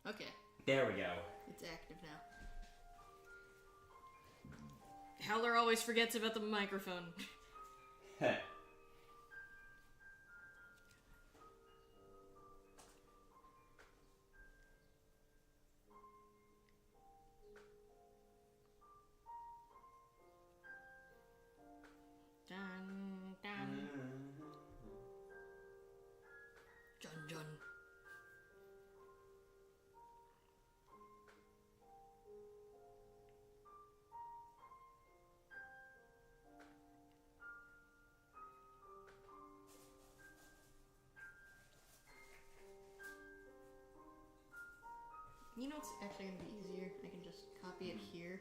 Okay. There we go. It's active now. Howler always forgets about the microphone. Heh. Dun, dun. Jun, jun. You know what's actually going to be easier? I can just copy it here.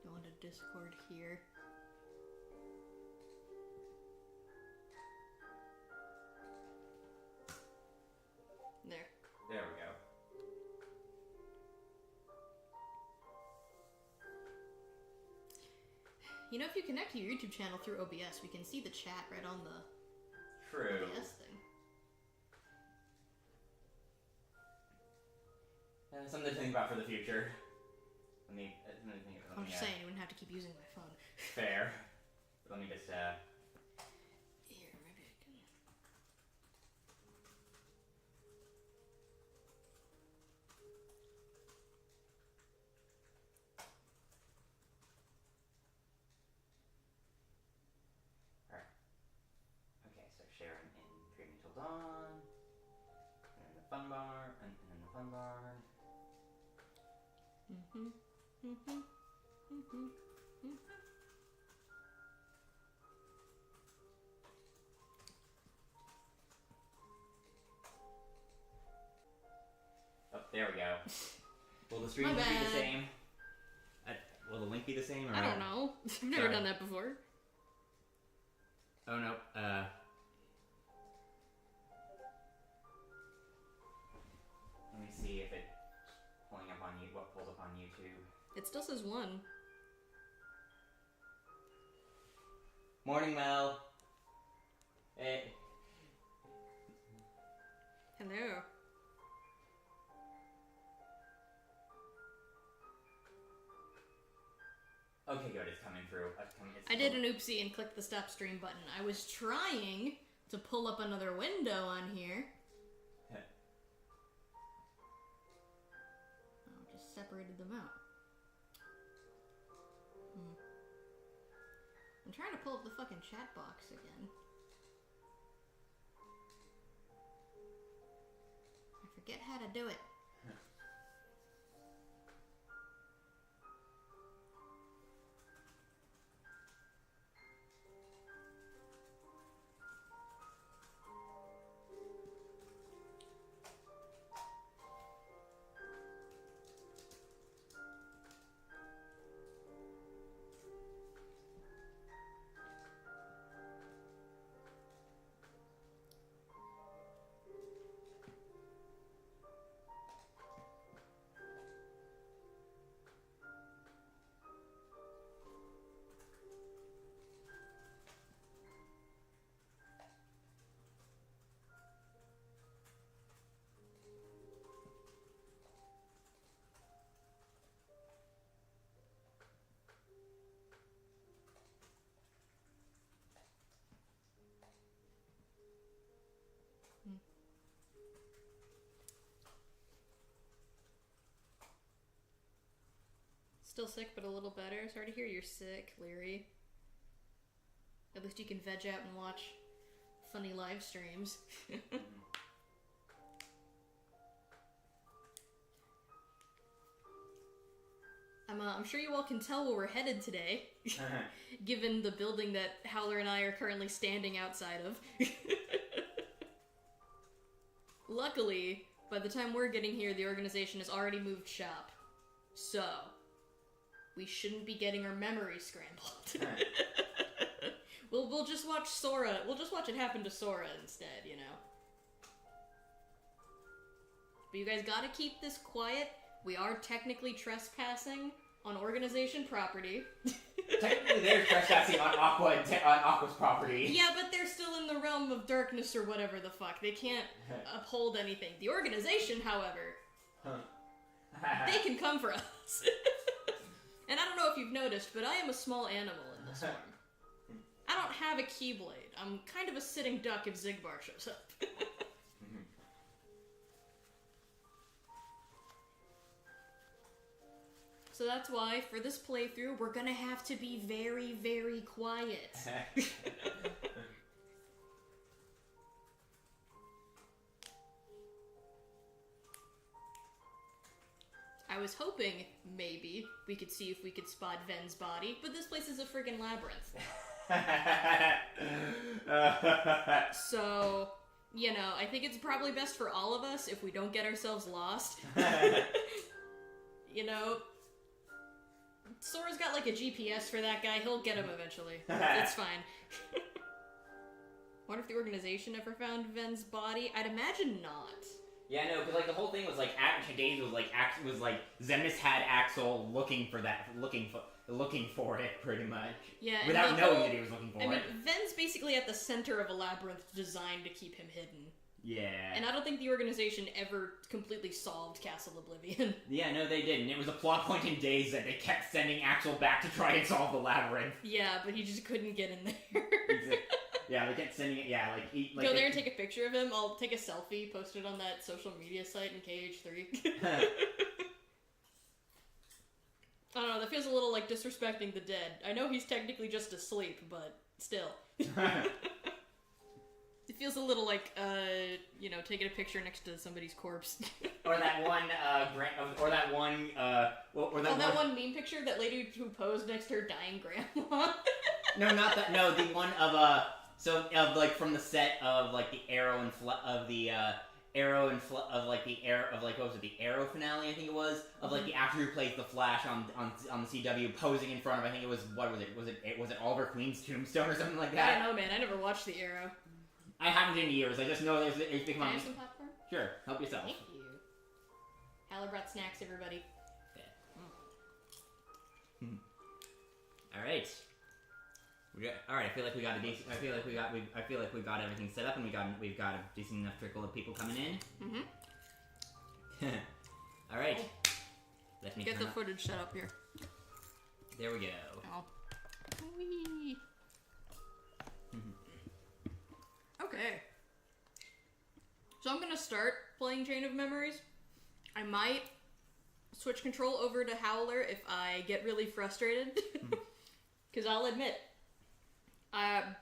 Go into Discord here. There. There we go. You know, if you connect to your YouTube channel through OBS, we can see the chat right on the True. OBS thing. Something to think about for the future. Let me think of I'm just saying, you wouldn't have to keep using my phone. Fair. Let me just, Here, maybe I can... Alright. Okay, so sharing in Dreaming Till Dawn. And then the fun bar. And then the fun bar. Oh, there we go. Will the stream My be the bad. same? Will the link be the same? Or I don't know. I've never Sorry. done that before. Oh no. Let me see if it's pulling up on you. What pulls up on YouTube? It still says 1. Morning, Mel. Hey. Hello. Okay, good. It's coming through. I did an oopsie and clicked the stop stream button. I was trying to pull up another window on here. Oh, just separated them out. I'm trying to pull up the fucking chat box again. I forget how to do it. Still sick, but a little better. Sorry to hear you're sick, Leary. At least you can veg out and watch funny live streams. I'm sure you all can tell where we're headed today, given the building that Howler and I are currently standing outside of. Luckily, by the time we're getting here, the organization has already moved shop. So, we shouldn't be getting our memory scrambled. We'll just watch Sora. We'll just watch it happen to Sora instead, you know? But you guys gotta keep this quiet. We are technically trespassing on organization property. Technically, they're trespassing on Aqua's property. Yeah, but they're still in the realm of darkness or whatever the fuck. They can't uphold anything. The organization, however, they can come for us. And I don't know if you've noticed, but I am a small animal in this form. I don't have a keyblade. I'm kind of a sitting duck if Zigbar shows up. So that's why, for this playthrough, we're gonna have to be very, very quiet. I was hoping, maybe, we could see if we could spot Ven's body, but this place is a friggin' labyrinth. So, you know, I think it's probably best for all of us if we don't get ourselves lost. You know, Sora's got like a GPS for that guy. He'll get him eventually. It's fine. Wonder if the organization ever found Ven's body? I'd imagine not. Yeah, no, because like the whole thing was like Days was like Xemnas had Axel looking for it pretty much. Yeah, without knowing that he was looking for it. I mean, Ven's basically at the center of a labyrinth designed to keep him hidden. Yeah. And I don't think the organization ever completely solved Castle Oblivion. Yeah, no, they didn't. It was a plot point in Days that they kept sending Axel back to try and solve the labyrinth. Yeah, but he just couldn't get in there. Exactly. Yeah, they kept sending it. Yeah, go there and take a picture of him. I'll take a selfie, post it on that social media site in KH3. I don't know. That feels a little like disrespecting the dead. I know he's technically just asleep, but still. It feels a little like, you know, taking a picture next to somebody's corpse. Or that one, that one meme picture, that lady who posed next to her dying grandma. No, not that. No, the one of from the set of like the Arrow and what was it, the Arrow finale, I think it was, of like the actor who plays the Flash on the CW posing in front of, I think it was, what was it Oliver Queen's tombstone or something like that? I don't know, man. I never watched the Arrow. I haven't in years. I just know it's become. Can I have some popcorn? Sure, help yourself. Thank you. Haller brought snacks, everybody. Yeah. All right. All right. I feel like we got a decent. I feel like we got everything set up, and we've got a decent enough trickle of people coming in. Mm-hmm. All right. Let me get the footage set up here. There we go. Oh. Whee. Okay. So I'm gonna start playing Chain of Memories. I might switch control over to Howler if I get really frustrated. Because I'll admit,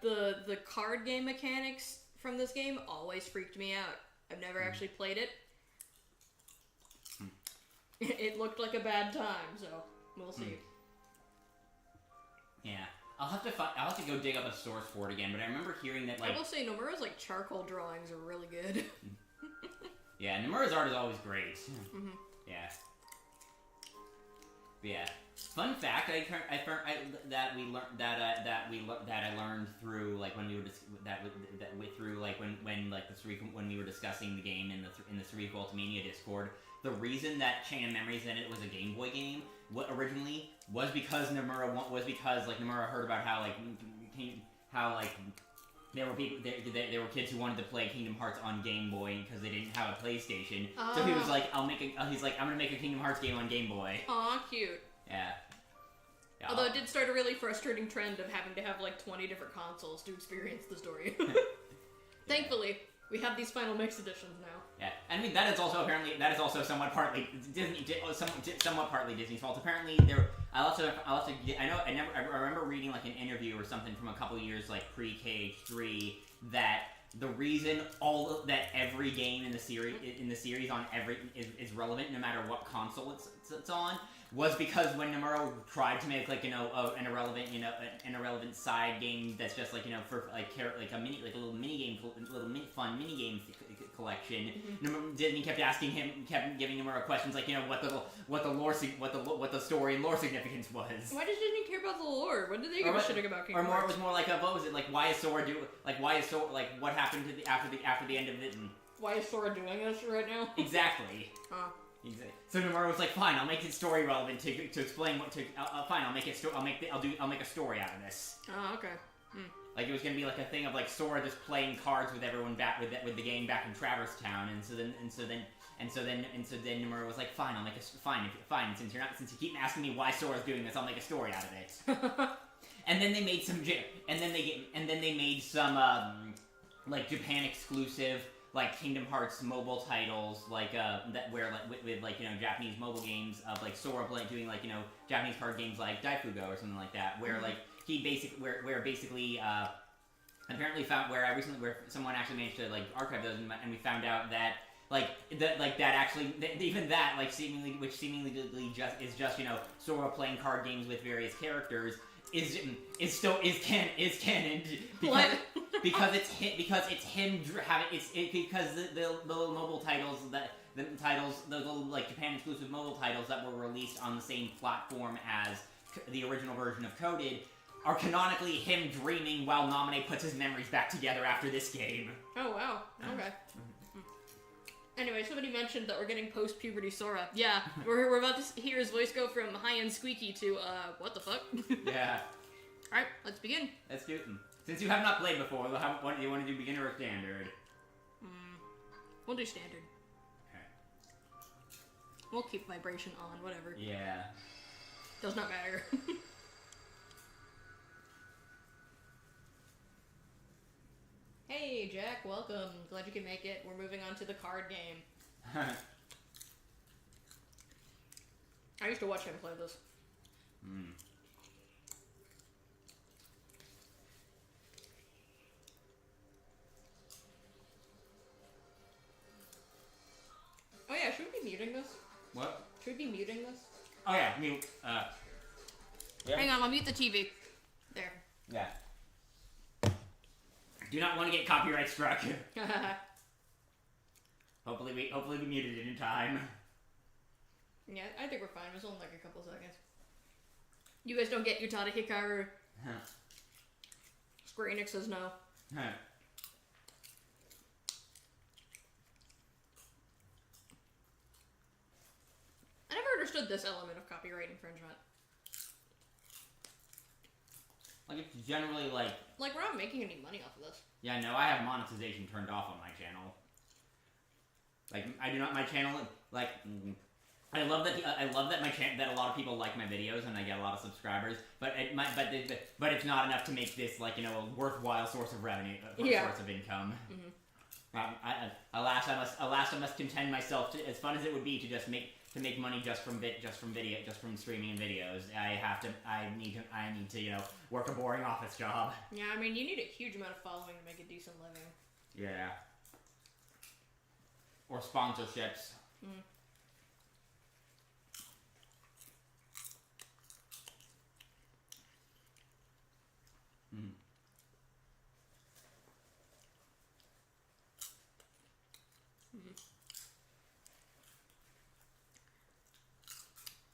the card game mechanics from this game always freaked me out. I've never actually played it. It looked like a bad time, so we'll see. Yeah. I'll have to go dig up a source for it again, but I remember hearing that, like... I will say, Nomura's, like, charcoal drawings are really good. Yeah, Nomura's art is always great. Mm-hmm. Yeah. But yeah. Fun fact, I learned through, like, when we were when we were discussing the game in the Cerebral Ultimania Discord. The reason that Chain of Memories in it was a Game Boy game, originally, was because Nomura heard about how there were kids who wanted to play Kingdom Hearts on Game Boy because they didn't have a PlayStation. So he was like, I'm gonna make a Kingdom Hearts game on Game Boy. Aw, cute. Yeah. Although it did start a really frustrating trend of having to have like 20 different consoles to experience the story. Thankfully, we have these final mix editions now. Yeah, and I mean that is also somewhat partly Disney's fault. Apparently, I remember reading like an interview or something from a couple years like pre-KH3 that the reason that every game in the series on is relevant no matter what console it's on was because when Nomura tried to make like an irrelevant side game that's just like for like a fun mini game collection. Mm-hmm. Disney kept giving Nomura questions like what the story and lore significance was. Why does Disney care about the lore? When did they give a shit about Kingdom Hearts? Or more, Hearts? it was more like what was it like? Why is Sora what happened to after the end of it? And why is Sora doing this right now? Exactly. Huh. Exactly. So Nomura was like, "Fine, I'll make it story relevant to explain what to. Fine, I'll make a story out of this." Oh, okay. Like, it was gonna be like a thing of like Sora just playing cards with everyone back with the game back in Traverse Town, and so then Nomura was like, fine, I'll make fine, since you keep asking me why Sora's doing this, I'll make a story out of it. And then they made some like Japan exclusive like Kingdom Hearts mobile titles, like that where like with like, you know, Japanese mobile games of like Sora doing like, you know, Japanese card games like Daifugo or something like that, where like he basically apparently found where someone actually managed to like archive those, and we found out that seemingly just you know, Sora playing card games with various characters is canon because it's him because the mobile titles those little like Japan exclusive mobile titles that were released on the same platform as the original version of Coded are canonically him dreaming while Naminé puts his memories back together after this game. Oh wow, okay. Anyway, somebody mentioned that we're getting post-puberty Sora. Yeah, we're about to hear his voice go from high-end squeaky to, what the fuck? Yeah. Alright, let's begin. Let's do it. Since you have not played before, what do you want to do, beginner or standard? We'll do standard. Okay. We'll keep vibration on, whatever. Yeah. Does not matter. Hey, Jack, welcome. Glad you can make it. We're moving on to the card game. I used to watch him play this. Oh yeah, should we be muting this? What? Should we be muting this? Oh yeah, mute. Yeah. Hang on, I'll mute the TV. There. Yeah. Do not want to get copyright struck. Hopefully we muted it in time. Yeah, I think we're fine. It was only like a couple seconds. You guys don't get Utada Hikaru. Square Enix says no. I never understood this element of copyright infringement. Like, it's generally like we're not making any money off of this. Yeah, no, I have monetization turned off on my channel. Like, I do not. My channel, like, I love that that a lot of people like my videos and I get a lot of subscribers. But but it's not enough to make this, like, you know, a worthwhile source of revenue, source of income. Alas, I must contend myself to, as fun as it would be to just make money just from streaming and videos. I need to, you know, work a boring office job. Yeah, I mean, you need a huge amount of following to make a decent living. Yeah. Or sponsorships.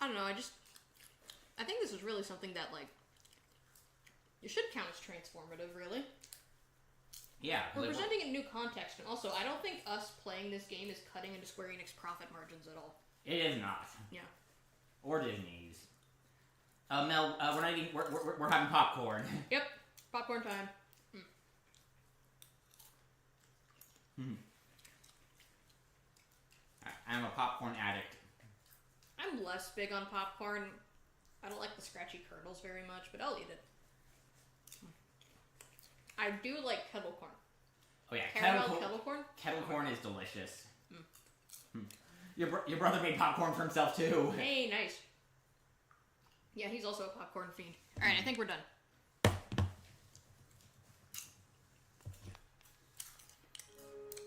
I don't know, I think this is really something that, like, it should count as transformative, really. Yeah. We're presenting a new context, and also, I don't think us playing this game is cutting into Square Enix profit margins at all. It is not. Yeah. Or Disney's. Mel, we're not eating, we're having popcorn. Yep. Popcorn time. I'm a popcorn addict. I'm less big on popcorn. I don't like the scratchy kernels very much, but I'll eat it. I do like kettle corn. Oh yeah, kettle corn? Kettle corn is delicious. Your brother made popcorn for himself too. Hey, nice. Yeah, he's also a popcorn fiend. Alright, I think we're done.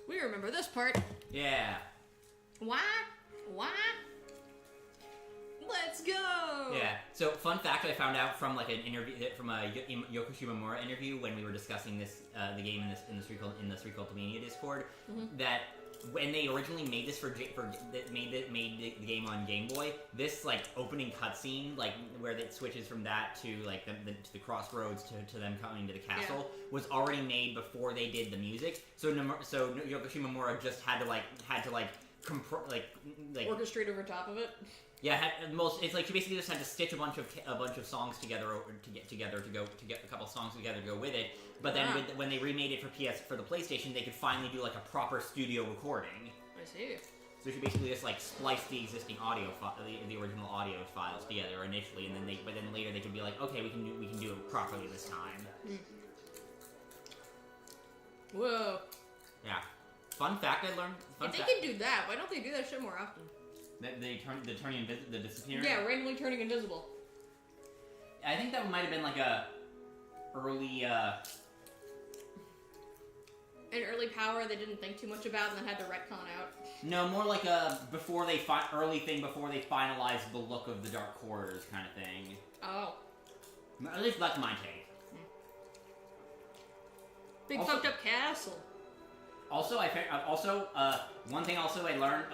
We remember this part. Yeah. Why? Let's go! Yeah. So, fun fact I found out from like an interview, from a Yoko Shimomura interview when we were discussing this, the game in the Suicultamania Discord, that when they originally made this made the game on Game Boy, this like opening cutscene, like where it switches from that to like to the crossroads to them coming to the castle, was already made before they did the music. So Yoko Shimomura just had to orchestrate over top of it. Yeah, it's like she basically just had to stitch a bunch of songs together to get a couple songs together to go with it. But then when they remade it for the PlayStation, they could finally do like a proper studio recording. I see. So she basically just like spliced the existing the original audio files together initially, and then later they could be like, okay, we can do it properly this time. Mm. Whoa. Yeah. Fun fact I learned. If they can do that, why don't they do that shit more often? The disappearing. Yeah, randomly turning invisible. I think that might have been like a early. An early power they didn't think too much about and then had to retcon out. No, more like a early thing before they finalized the look of the Dark Corridors kind of thing. Oh. At least that's my take. Big fucked up castle. Also, one thing I learned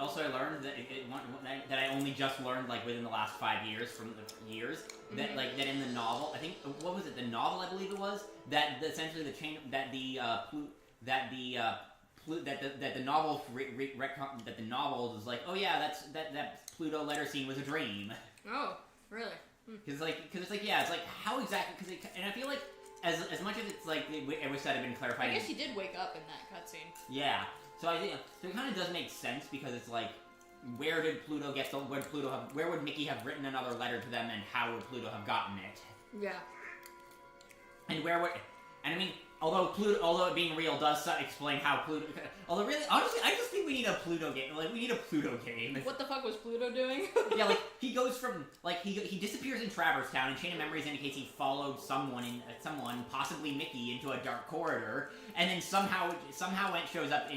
that I only just learned like within the last 5 years from the years that like that in the novel, I think what was it, the novel I believe it was, that essentially the chain that the novel that the novel is like, oh yeah, that Pluto letter scene was a dream. Oh, really? Because it's like yeah, it's like how exactly? And I feel like as much as it's like I wish that had been clarified. I guess he did wake up in that cutscene. Yeah, so I think it kind of does make sense because it's like, where would Mickey have written another letter to them, and how would Pluto have gotten it? Yeah. And I mean, although it being real does explain how Pluto. Although really, honestly, I just think we need a Pluto game. Like we need a Pluto game. What the fuck was Pluto doing? Yeah, like he goes from he disappears in Traverse Town, and Chain of Memories indicates he followed someone, possibly Mickey, into a dark corridor, and then somehow shows up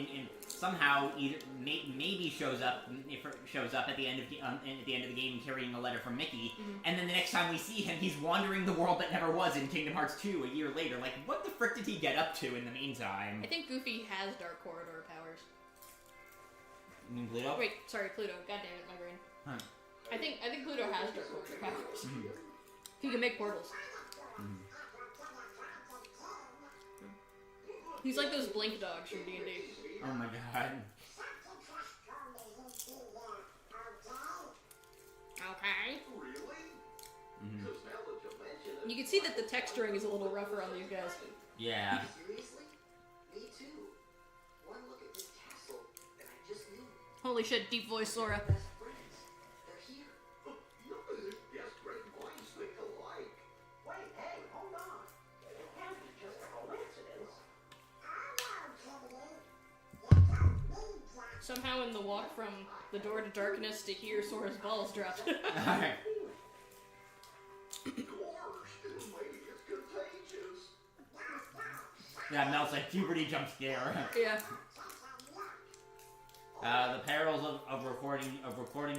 maybe shows up at the end of the game carrying a letter from Mickey, and then the next time we see him, he's wandering the world that never was in Kingdom Hearts 2 a year later. Like, what the frick did he get up to in the meantime? I think Goofy has dark corridor powers. You mean Pluto? Wait, sorry, Pluto. God damn it, my brain. Huh. I think Pluto has dark corridor powers. He can make portals. He's like those blink dogs from D&D. Oh my god. Okay. Mm-hmm. You can see that the texturing is a little rougher on these guys. Yeah. Seriously? Me too. One look at this castle, and I just knew. Holy shit, deep voice Sora. Best friends. They're here. Yes, great minds think alike. Wait, hey, hold on. It can't be just a coincidence. Somehow in the walk from the door to darkness to here, Sora's balls dropped. Alright. It's contagious. Yeah, Mel's like puberty jump scare. Yeah. The perils of recording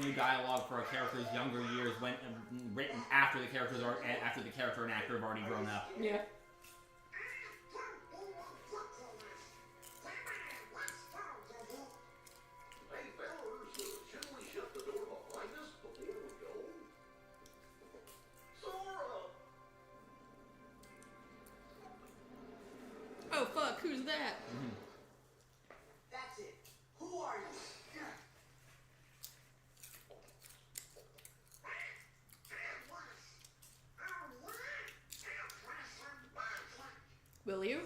new dialogue for a character's younger years when written after the character and actor have already grown up. Yeah. Hey, fellas, shouldn't we shut the door behind us before we go? Sora! Oh fuck, who's that? That's it. Who are you? Will you?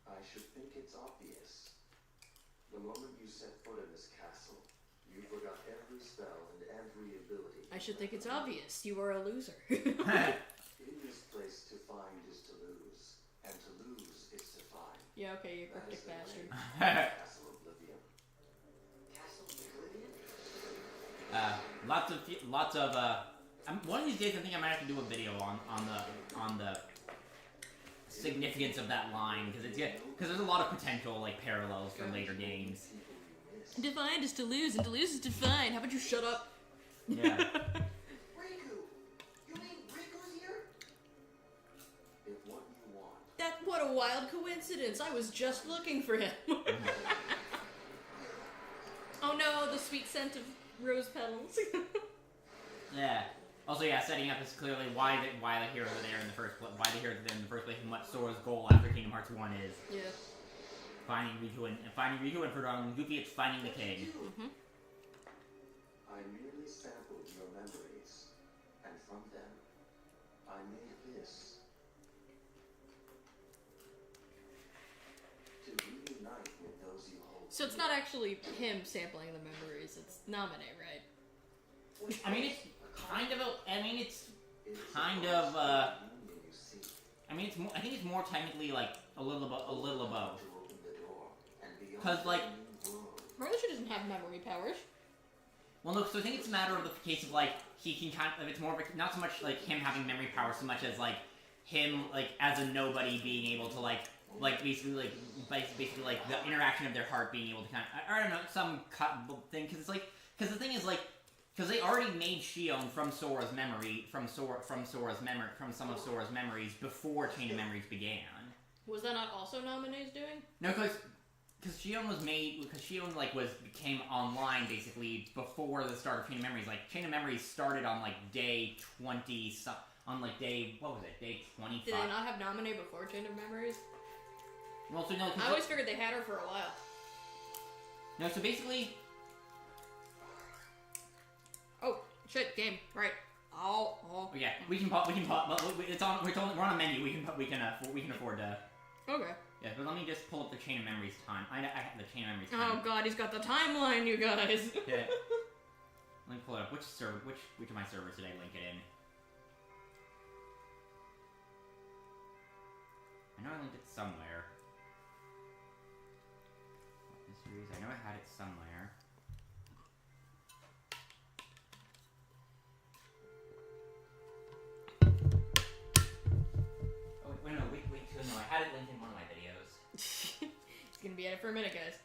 I should think it's obvious. The moment you set foot in this castle, you forgot every spell and every ability. I should think it's obvious. You are a loser. In this place, to find is to lose, and to lose is to find. Yeah, okay, you That cryptic is the bastard. name of Castle Oblivion. Castle Oblivion? Lots of one of these days I think I might have to do a video on the significance of that line, because there's a lot of potential like parallels for later games. Defined is to lose, and to lose is to find. How about you shut up? Yeah. Riku! You mean a wild coincidence. I was just looking for him. Oh no, the sweet scent of rose petals. Yeah. Also, yeah, setting up is clearly why the heroes are there in the first place. Why the heroes are there in the first place, and what Sora's goal after Kingdom Hearts 1 is. Yeah. Finding Riku and for Goofy, it's finding the king. Mm-hmm. I merely sampled your memories, and from them, I made this. To reunite with those you hold. So it's not actually him sampling the memories, it's Namine, right? I mean, it's kind of it's more, I think it's more technically like a little above. Cause like, Hiroshi doesn't have memory powers. well, no, so I think it's a matter of the case of like he can kind of, it's more of a, not so much like him having memory power so much as like him like as a nobody being able to like basically like the interaction of their heart being able to kind of, I don't know, some thing, because it's like, because the thing is like, because they already made Shion from Sora's memory, from some of Sora's memories before Chain of Memories began. Was that not also Namine's doing? No, because Shion was made, because Shion like became online basically before the start of Chain of Memories. Like Chain of Memories started on like day 20, on like day, what was it, day 25. Did they not have Namine before Chain of Memories? Well, so no, I always figured they had her for a while. No, so basically. Oh shit! Game right. Oh. Yeah, we can pop. It's on. We're on a menu. We can afford to. Okay. Yeah, but let me just pull up the Chain of Memories time. I have the Chain of Memories time. Oh god, he's got the timeline, you guys. Yeah. Let me pull it up. Which of my servers did I link it in? I know I linked it somewhere. This series, I know I had it somewhere. Oh wait, no, I had it linked in one of my videos. He's gonna be at it for a minute, guys.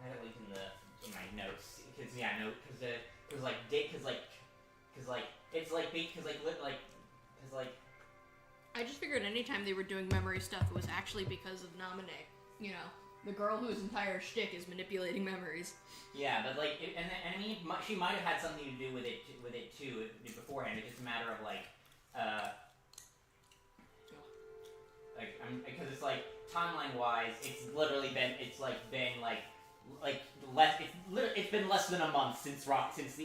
I had it linked in my notes because I just figured anytime they were doing memory stuff, it was actually because of Namine. You know, the girl whose entire shtick is manipulating memories. Yeah, but like, I mean, she might have had something to do with it too beforehand. It's just a matter of like, because it's like timeline wise, it's been less than a month since Roxas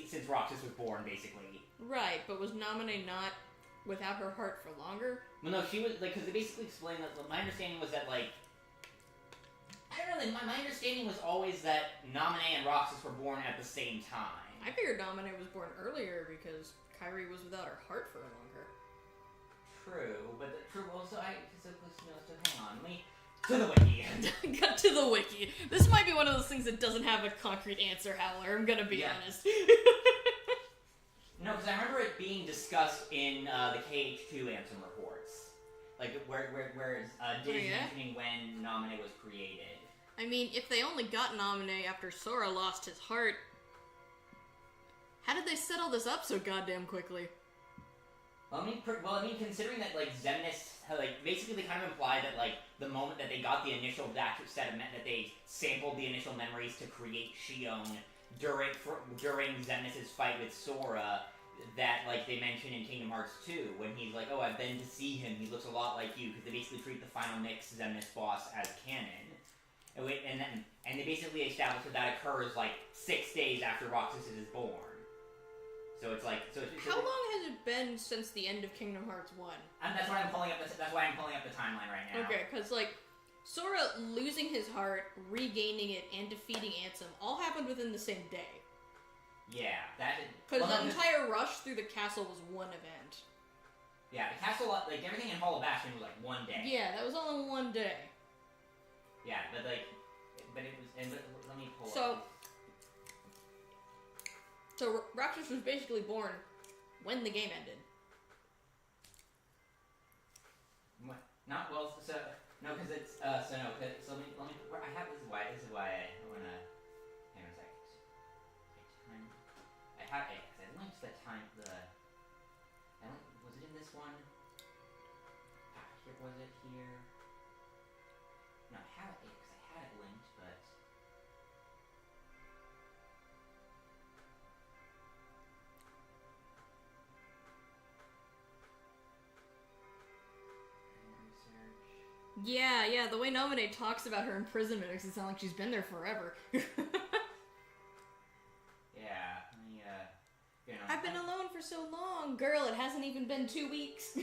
was born, basically. Right, but was Namine not without her heart for longer? Well, no, she was like, because they basically explained that. My understanding was that like. I don't know, my understanding was always that Namine and Roxas were born at the same time. I figured Namine was born earlier because Kairi was without her heart for longer. True, but hang on, let me to the wiki. Got to the wiki. This might be one of those things that doesn't have a concrete answer, Howler. I'm gonna be honest. No, because I remember it being discussed in the KH2 Ansem reports, like where Diz mentioning when Namine was created. I mean, if they only got Namine after Sora lost his heart, how did they set all this up so goddamn quickly? Well, I mean, considering that like Xemnas, like basically they kind of implied that like the moment that they got the initial set of that they sampled the initial memories to create Shion during Xemnas' fight with Sora, that like they mentioned in Kingdom Hearts 2 when he's like, oh, I've been to see him. He looks a lot like you, because they basically treat the final mix Xemnas boss as canon. And they basically established that occurs like 6 days after Roxas is born. So it's like how long has it been since the end of Kingdom Hearts 1? And that's why I'm pulling up the timeline right now. Okay, because like Sora losing his heart, regaining it, and defeating Ansem all happened within the same day. Yeah, that is because the entire rush through the castle was one event. Yeah, the castle, like everything in Hall of Bastion was like one day. Yeah, that was all in one day. Yeah, but it was. Let me pull. So Roxas was basically born when the game ended. What? Not well. So no, because it's so no. So let me. I have this is why I wanna. Hang on a sec. I have it. I the time the? I don't. Was it in this one? Here was it here? No, I have it because I had it linked, but. Yeah, the way Nominate talks about her imprisonment makes it sound like she's been there forever. I've been alone for so long. Girl, it hasn't even been 2 weeks.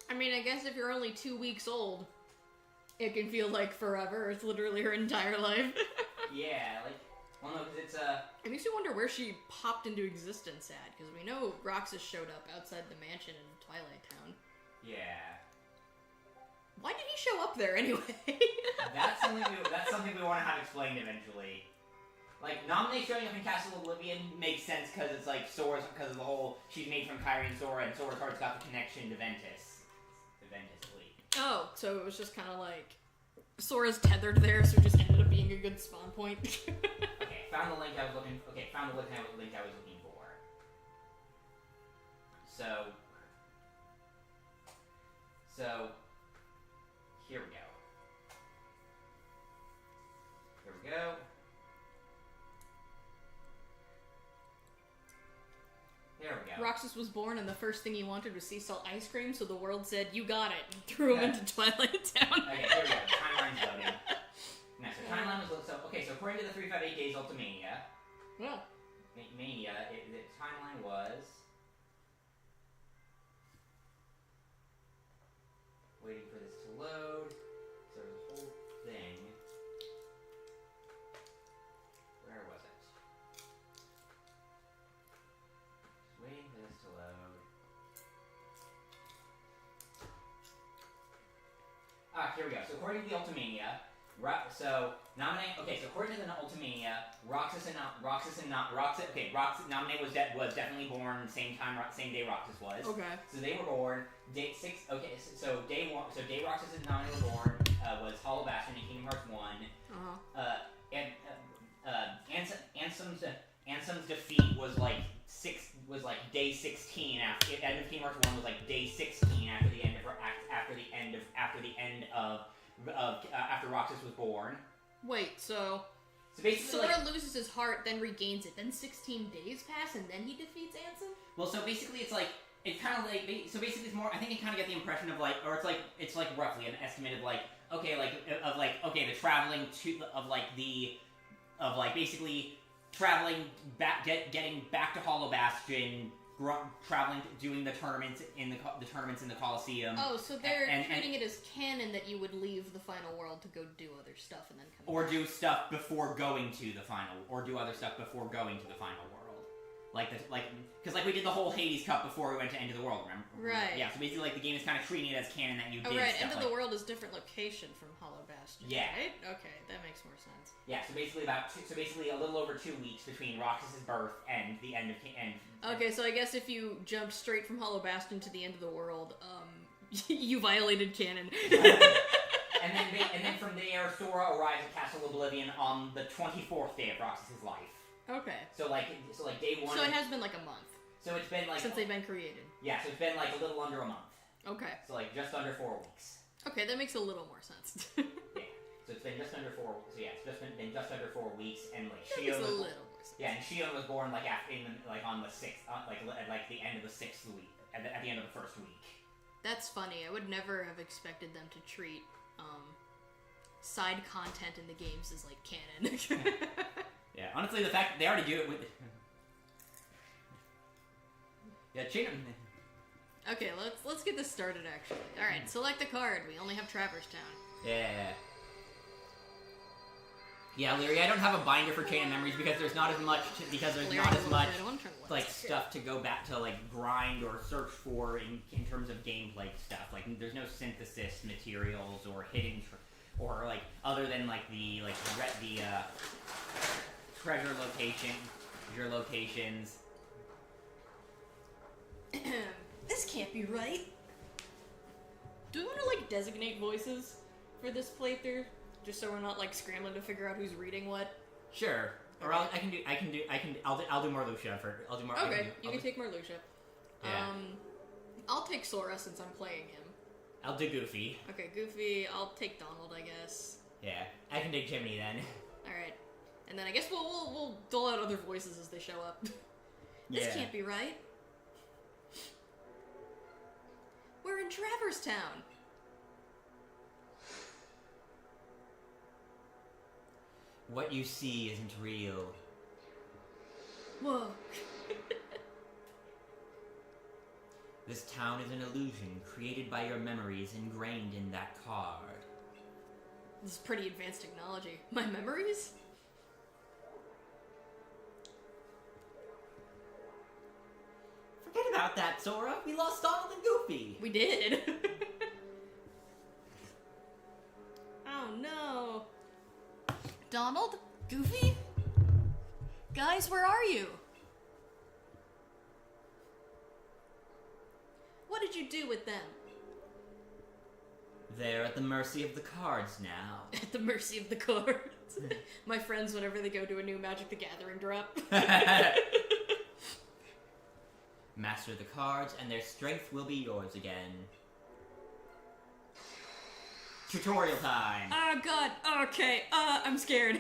I mean, I guess if you're only 2 weeks old, it can feel like forever. It's literally her entire life. Yeah, like, well, no, because it's, It makes me wonder where she popped into existence at, because we know Roxas showed up outside the mansion in Twilight Town. Yeah. Why did he show up there anyway? That's something we want to have explained eventually. Like, Nominate showing up in Castle Oblivion makes sense because it's like Sora's, because of the whole, she's made from Kairi and Sora, and Sora's heart's got the connection to Ventus. Oh, so it was just kind of like, Sora's tethered there, so it just ended up being a good spawn point. Okay, found the link I was looking for. So, here we go. There we go. Roxas was born, and the first thing he wanted was sea salt ice cream, so the world said, "You got it," and threw him into Twilight Town. Okay, here we go. Timeline's loading. No, so timeline was so okay. So according to the 358 Days Ultimania, Well, the timeline was waiting for this to load. So there's a whole thing. Where was it? Just waiting for this to load. Here we go. So according to the Ultimania, so according to the Ultimania, Nominate was definitely born same day Roxas was. okay. So they were born day Roxas and Nominate were born was Hollow Bastion in Kingdom Hearts 1. Ansem's defeat was like day 16 after the end of Kingdom Hearts 1 was like day 16 after Roxas was born. Wait, so basically, Sora loses his heart, then regains it. Then 16 days pass, and then he defeats Ansem? Well, so basically it's like, it's kind of like, so basically it's more, I think you kind of get the impression of like, or it's like roughly an estimate of like, the traveling basically traveling back, getting back to Hollow Bastion, traveling, doing the tournaments in the Colosseum. Oh, so they're treating it as canon that you would leave the final world to go do other stuff and then come or back. do stuff before going to the final, or do other stuff before going to the final world. Because we did the whole Hades Cup before we went to End of the World, remember? Right. Yeah, so basically the game is kind of treating it as canon that you did right, stuff End of the World is different location from Hollow Bastion, yeah. right? Okay, that makes more sense. Yeah, so basically a little over 2 weeks between Roxas' birth and the end of Okay, so I guess if you jumped straight from Hollow Bastion to the End of the World, you violated canon. and then from there, Sora arrives at Castle Oblivion on the 24th day of Roxas' life. Okay. So day 1. So it has been like a month. So it's been since they've been created. Yeah, so it's been like a little under a month. Okay. So just under 4 weeks. Okay, that makes a little more sense. Yeah. So it's been just under 4. So yeah, it's been just under 4 weeks, and That makes a little more sense. Yeah, and Shion was born on the 6th, at the end of the 6th week, at the end of the first week. That's funny. I would never have expected them to treat side content in the games as like canon. Yeah, honestly, the fact that they already do it with. Yeah, cheat them. Okay, let's get this started. Actually, all right. Select a card. We only have Traverse Town. Yeah. Yeah, Leary, I don't have a binder for Chain of Memories because there's not as much stuff to go back to grind or search for in terms of gameplay stuff. There's no synthesis materials or hidden other than the treasure locations. This can't be right. Do we want to designate voices for this playthrough? Just so we're not scrambling to figure out who's reading what? Sure. Or I can do. I'll do more Lucia for. I'll do more. Okay, you can take Marluxia. Yeah. I'll take Sora since I'm playing him. I'll do Goofy. Okay, Goofy. I'll take Donald, I guess. Yeah, I can take Jiminy then. All right, and then I guess we'll dole out other voices as they show up. This Yeah. can't be right. We're in Traverstown. What you see isn't real. Whoa. This town is an illusion created by your memories ingrained in that card. This is pretty advanced technology. My memories? Forget about that, Sora. We lost Donald and Goofy. We did. Oh no. Donald? Goofy? Guys, where are you? What did you do with them? They're at the mercy of the cards now. At the mercy of the cards. My friends, whenever they go to a new Magic the Gathering drop. Master the cards, and their strength will be yours again. Tutorial time! Oh god, okay, I'm scared.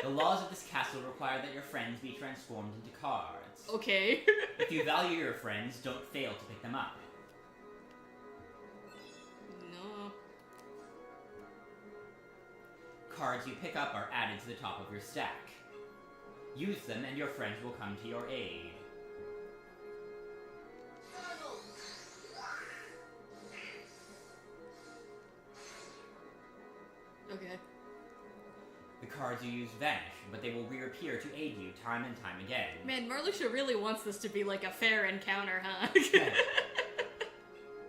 The laws of this castle require that your friends be transformed into cards. Okay. If you value your friends, don't fail to pick them up. No. Cards you pick up are added to the top of your stack. Use them and your friends will come to your aid. Okay. The cards you use vanish, but they will reappear to aid you time and time again. Man, Marluxia really wants this to be like a fair encounter, huh?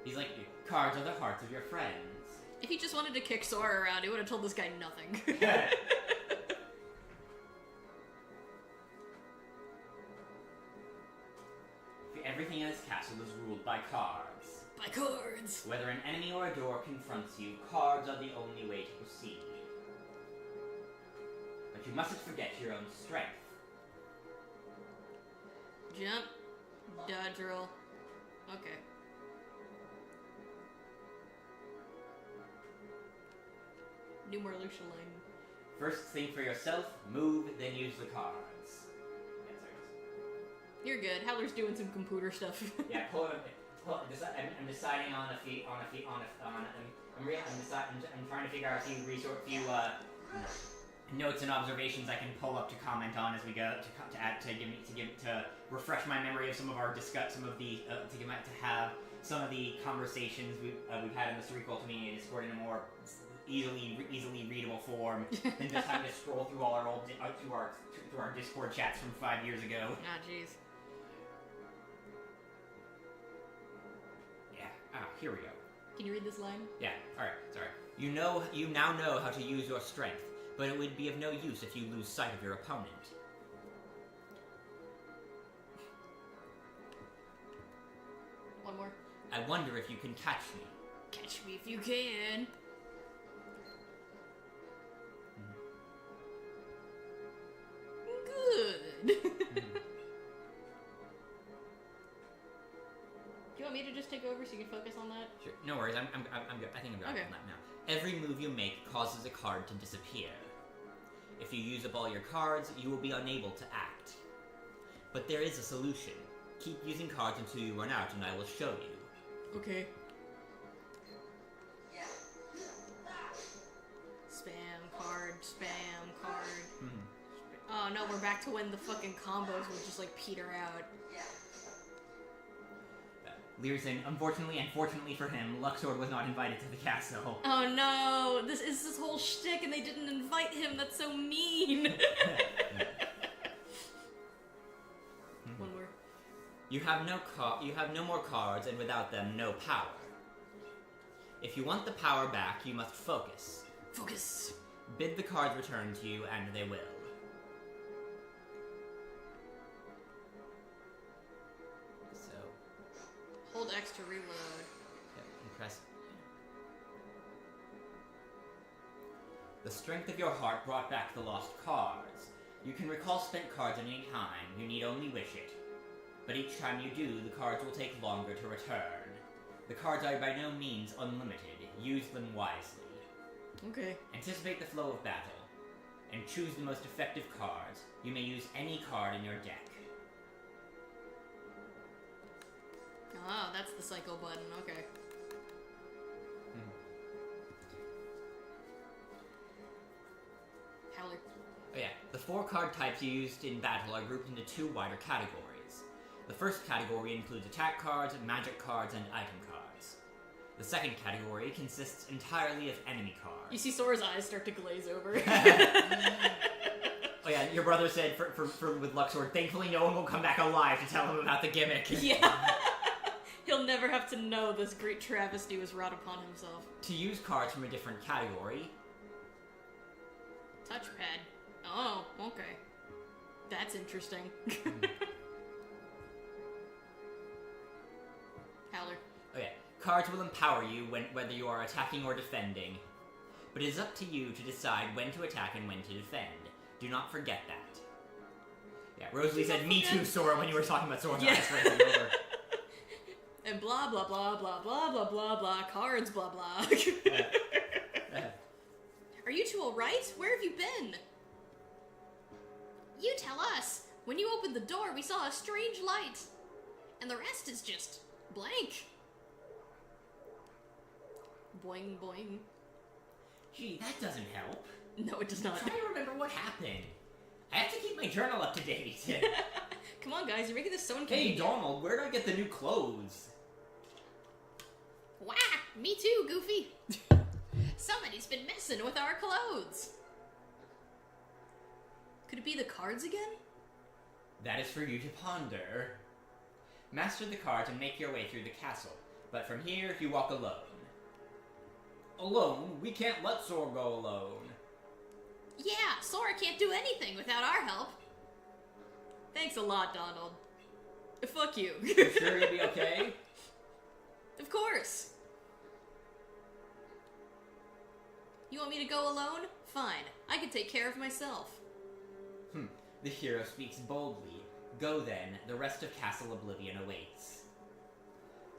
He's like, cards are the hearts of your friends. If he just wanted to kick Sora around, he would have told this guy nothing. Everything in this castle is ruled by cards. By cards. Whether an enemy or a door confronts you, cards are the only way to proceed. But you mustn't forget your own strength. Jump. Dodge roll. Okay. New Marluxia line. First, think for yourself, move, then use the cards. Yeah, sorry. You're good. Howler's doing some computer stuff. Yeah, I'm deciding on I'm trying to figure out a few notes and observations I can pull up to comment on as we go to refresh my memory of some of the conversations we've had in the Cerebral Community Discord in a more easily readable form than just having to scroll through all our old through our Discord chats from 5 years ago. Ah, jeez. Here we go. Can you read this line? Yeah, alright, sorry. You now know how to use your strength, but it would be of no use if you lose sight of your opponent. One more. I wonder if you can catch me. Catch me if you can. Good. Do you want me to just take over so you can focus on that? Sure, no worries, I'm good. I think I'm good Okay. on that now. Every move you make causes a card to disappear. If you use up all your cards, you will be unable to act. But there is a solution. Keep using cards until you run out and I will show you. Okay. Spam card, spam card. Oh no, we're back to when the fucking combos would just like peter out. Learson, unfortunately and fortunately for him, Luxord was not invited to the castle. Oh no, this is this whole shtick and they didn't invite him, that's so mean! One more. You have no more cards, and without them, no power. If you want the power back, you must focus. Focus! Bid the cards return to you, and they will. So... Hold X to reload. Yep, and press... The strength of your heart brought back the lost cards. You can recall spent cards at any time, you need only wish it. But each time you do, the cards will take longer to return. The cards are by no means unlimited, use them wisely. Okay. Anticipate the flow of battle, and choose the most effective cards. You may use any card in your deck. Oh, that's the cycle button, okay. Howler. Oh yeah, the 4 card types used in battle are grouped into 2 wider categories. The first category includes attack cards, magic cards, and item cards. The second category consists entirely of enemy cards. You see Sora's eyes start to glaze over. Oh yeah, your brother said for with Luxord, thankfully no one will come back alive to tell him about the gimmick. Yeah. He'll never have to know this great travesty was wrought upon himself. To use cards from a different category... Touchpad. Oh, okay. That's interesting. Howler. Okay, cards will empower you whether you are attacking or defending. But it is up to you to decide when to attack and when to defend. Do not forget that. Yeah, Rosalie said, me too, Sora, when you were talking about Sora's eyes racing over. And blah, blah, blah, blah, blah, blah, blah, blah, cards, blah, blah. Are you two alright? Where have you been? You tell us. When you opened the door, we saw a strange light. And the rest is just blank. Boing, boing. Gee, that doesn't help. No, it does not. Try to remember what happened. I have to keep my journal up to date. Come on, guys, you're making this so Hey, inconvenient. Donald, where did I get the new clothes? Wah! Me too, Goofy. Somebody's been messing with our clothes. Could it be the cards again? That is for you to ponder. Master the cards and make your way through the castle, but from here you walk alone. Alone? We can't let Sora go alone. Yeah, Sora can't do anything without our help. Thanks a lot, Donald. Fuck you. You sure you'll be okay? Of course. You want me to go alone? Fine. I can take care of myself. The hero speaks boldly. Go then, the rest of Castle Oblivion awaits.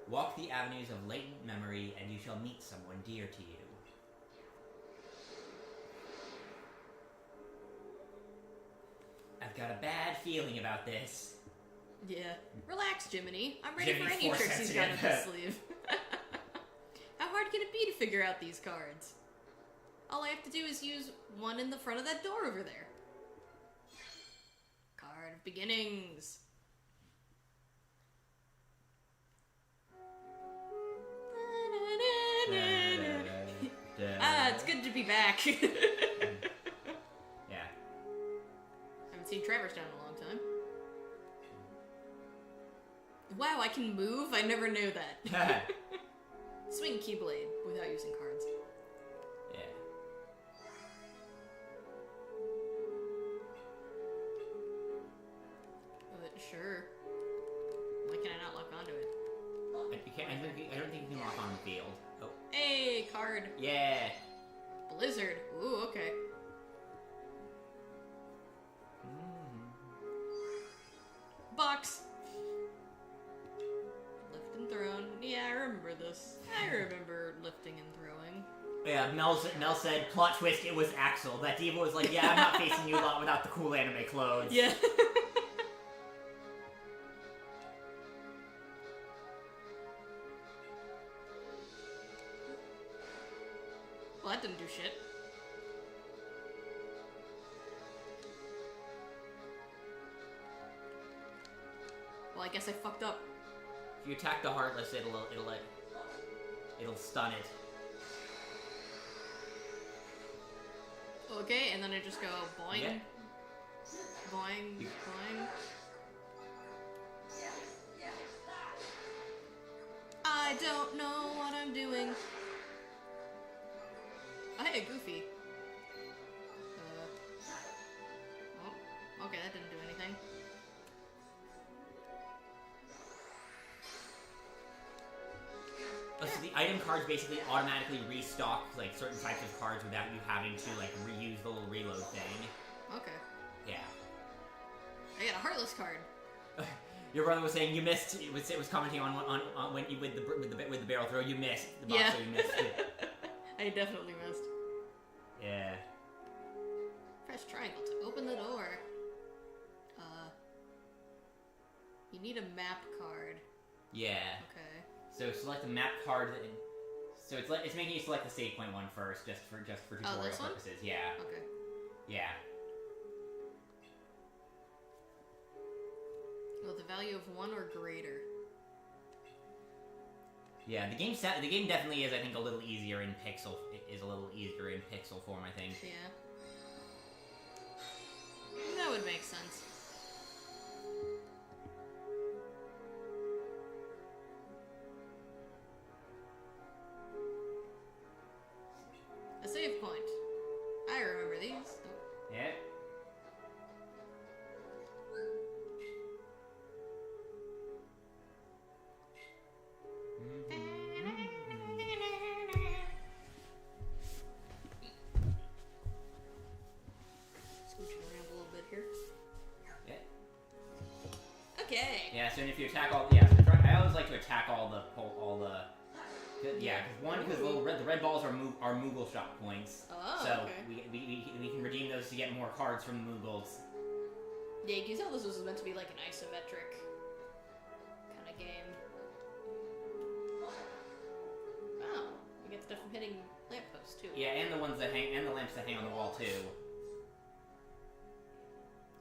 Walk the avenues of latent memory, and you shall meet someone dear to you. I've got a bad feeling about this. Yeah. Relax, Jiminy. I'm ready Jiminy's for any force tricks he's got up his sensitive. sleeve. How hard can it be to figure out these cards? All I have to do is use one in the front of that door over there. Card of Beginnings. It's good to be back. Yeah. Haven't seen Traverse Town in a long time. Wow, I can move? I never knew that. Swing Keyblade without using cards. Yeah. But sure. Why can I not lock onto it? I don't think you can lock on the field. Oh. Hey, card. Yeah. Blizzard. Ooh, okay. Box. Lift and thrown. Yeah, I remember this. I remember lifting and throwing. Yeah, Mel said, plot twist, it was Axel. That diva was like, yeah, I'm not facing you a lot without the cool anime clothes. Yeah. Well, that didn't do shit. Well, I guess I fucked up. If you attack the Heartless, it'll stun it. Okay, and then I just go boing, Yeah. boing, boing. I don't know what I'm doing. Oh, hey, Goofy. Oh, okay, that didn't do anything. Oh, so the item cards basically automatically restock like certain types of cards without you having to like reuse the little reload thing. Okay. Yeah. I got a Heartless card. Your brother was saying you missed. It was commenting on when you with the barrel throw. You missed the box, Yeah. so you missed it. I definitely missed. Yeah. Press triangle to open the door. You need a map card. Yeah. Okay. So select the map card. So it's making you select the save point one first, just for tutorial this one? purposes. Yeah. Okay. Yeah. Well, the value of 1 or greater. Yeah. The game definitely is, I think, a little easier in pixel. It is a little easier in pixel form, I think. Yeah. That would make sense. A save point. I remember these. Oh. Yeah. Scooching around a little bit here. Yeah. Okay. Yeah. So if you attack all, I always like to attack all the. Because the red balls are Moogle shot points. Oh, so okay. we can redeem those to get more cards from the Moogles. Yeah, you can tell this was meant to be like an isometric kind of game. Wow, we get stuff from hitting lampposts too. Yeah, and the lamps that hang on the wall too.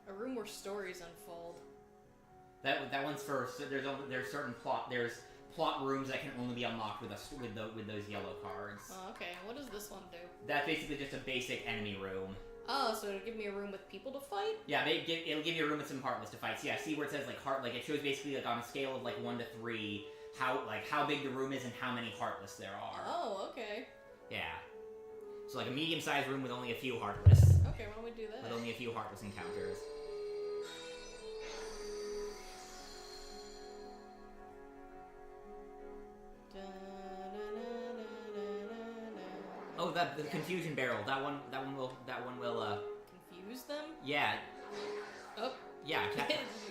A room where stories unfold. That one's for there's certain plot rooms that can only be unlocked with those yellow cards. Oh, okay. What does this one do? That's basically just a basic enemy room. Oh, so it'll give me a room with people to fight? Yeah, it'll give you a room with some Heartless to fight. So yeah, see where it says like heart, like it shows basically like on a scale of like 1 to 3 how big the room is and how many Heartless there are. Oh, okay. Yeah. So like a medium-sized room with only a few Heartless. Okay, why don't we do that? With only a few Heartless encounters. Oh, the confusion barrel. That one will. Confuse them? Yeah. Oh. Yeah.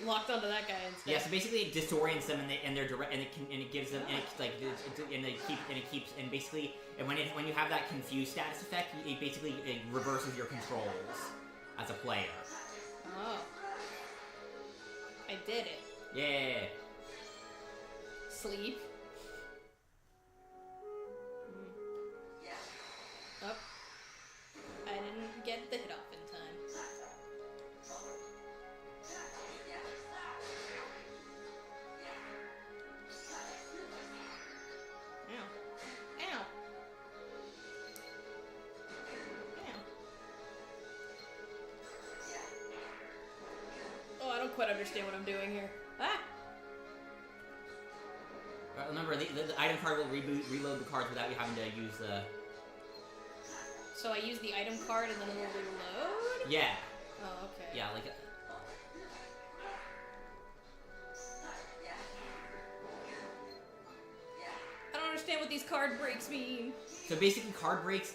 Locked onto that guy instead. Yeah. So basically, it disorients them, and it gives them, and basically, when you have that confused status effect, it reverses your controls as a player. Oh. I did it. Yeah. Sleep. Oh. I didn't get the hit off in time. Ow. Ow. Ow. Oh, I don't quite understand what I'm doing here. Ah! Remember, the item card will reload the cards without you having to use the... So I use the item card and then it will reload? Yeah. Oh, okay. Yeah, like... I don't understand what these card breaks mean. So basically, card breaks...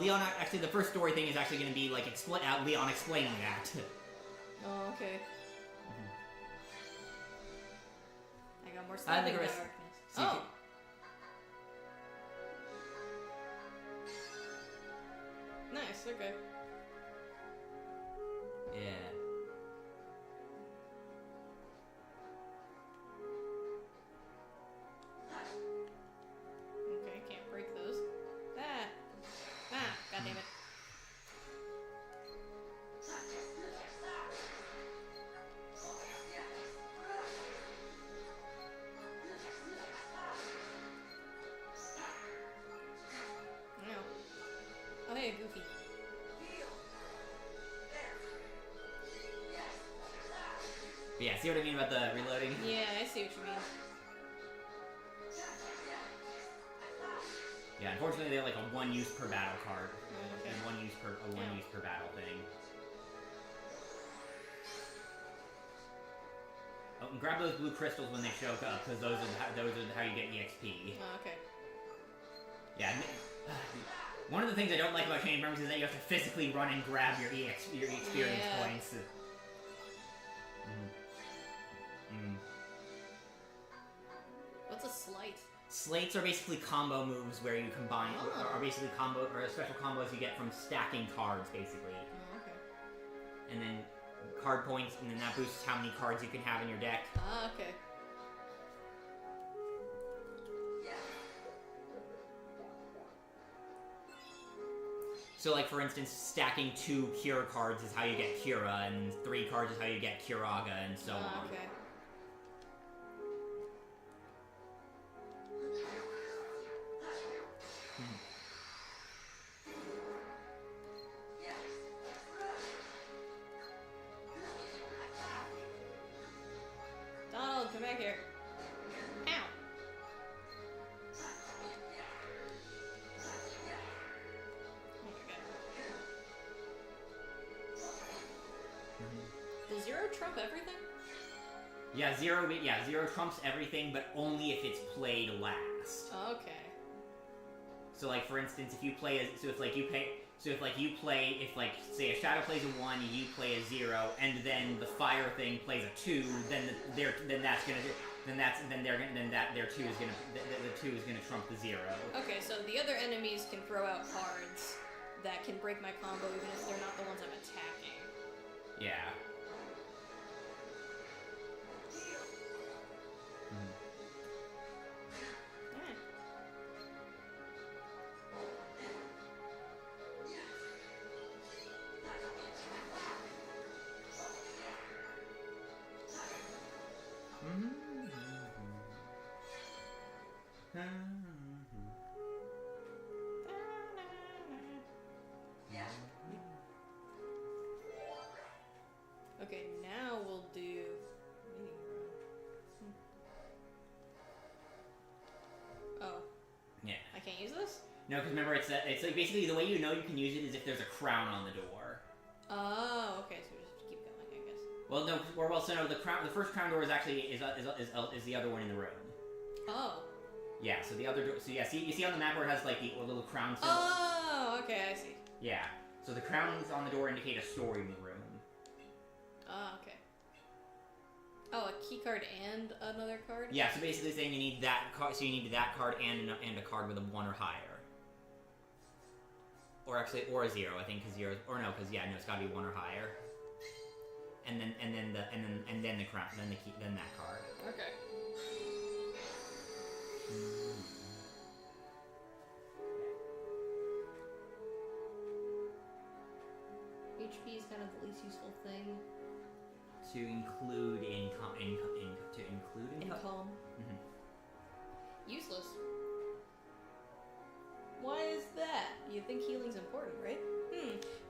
Leon, actually, the first story thing is actually going to be, like, Leon explaining that. Oh, okay. I got more stuff in think the it was- darkness. so you Oh! Nice, okay. Yeah. Okay, can't break those. Ah! Ah! God damn it. No. Oh, hey, Goofy. But yeah, see what I mean about the reloading? Yeah, I see what you mean. Yeah, unfortunately, they're like a one use per battle card. Okay. And one use per battle thing. Oh, and grab those blue crystals when they show up, because those are how you get EXP. Oh, okay. Yeah, One of the things I don't like about Chain Burns is that you have to physically run and grab your experience Yeah. points. What's a slight? Slates are basically combo moves where you combine, Oh. are basically combo or special combos you get from stacking cards, basically. Oh, okay. And then card points, and then that boosts how many cards you can have in your deck. Ah, okay. So, like, for instance, stacking 2 Cure cards is how you get Cura, and 3 cards is how you get Curaga, and so on. Ah, okay. Donald, come back here. Ow. Oh my god. Does zero trump everything? Yeah, zero trumps everything, but only if it's played last. Okay. So, like, for instance, if you play if say a shadow plays a 1, you play a 0, and then the fire thing plays a 2, then their 2 is gonna trump the 0. Okay, so the other enemies can throw out cards that can break my combo even if they're not the ones I'm attacking. Yeah. Eh. Okay, now we'll do meeting room. Oh, Yeah. I can't use this? No, because remember, it's like basically the way you know you can use it is if there's a crown on the door. Oh, okay, so we just have to keep going, I guess. Well, no, the first crown door is actually is the other one in the room. Oh. Yeah, so the other door. So yeah, you see on the map where it has like the little crown symbol. Oh, okay, I see. Yeah. So the crowns on the door indicate a story in the room. Ah, okay. Oh, a key card and another card? Yeah. So basically saying you need that card. So you need that card and a card with a 1 or higher. Or actually, or a 0. I think because 0. Or no, because it's got to be 1 or higher. And then the crown, then the key, then that card. Okay. HP is kind of the least useful thing. To include in Calm. Mhm. Useless. Why is that? You think healing's important, right?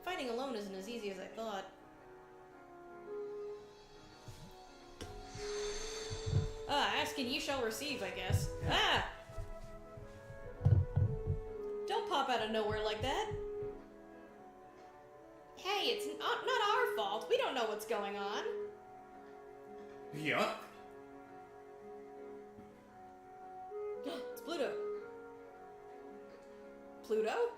Fighting alone isn't as easy as I thought. Ask and you shall receive, I guess. Ah! Don't pop out of nowhere like that. Hey, it's not our fault. We don't know what's going on. Yuck. It's Pluto. Pluto?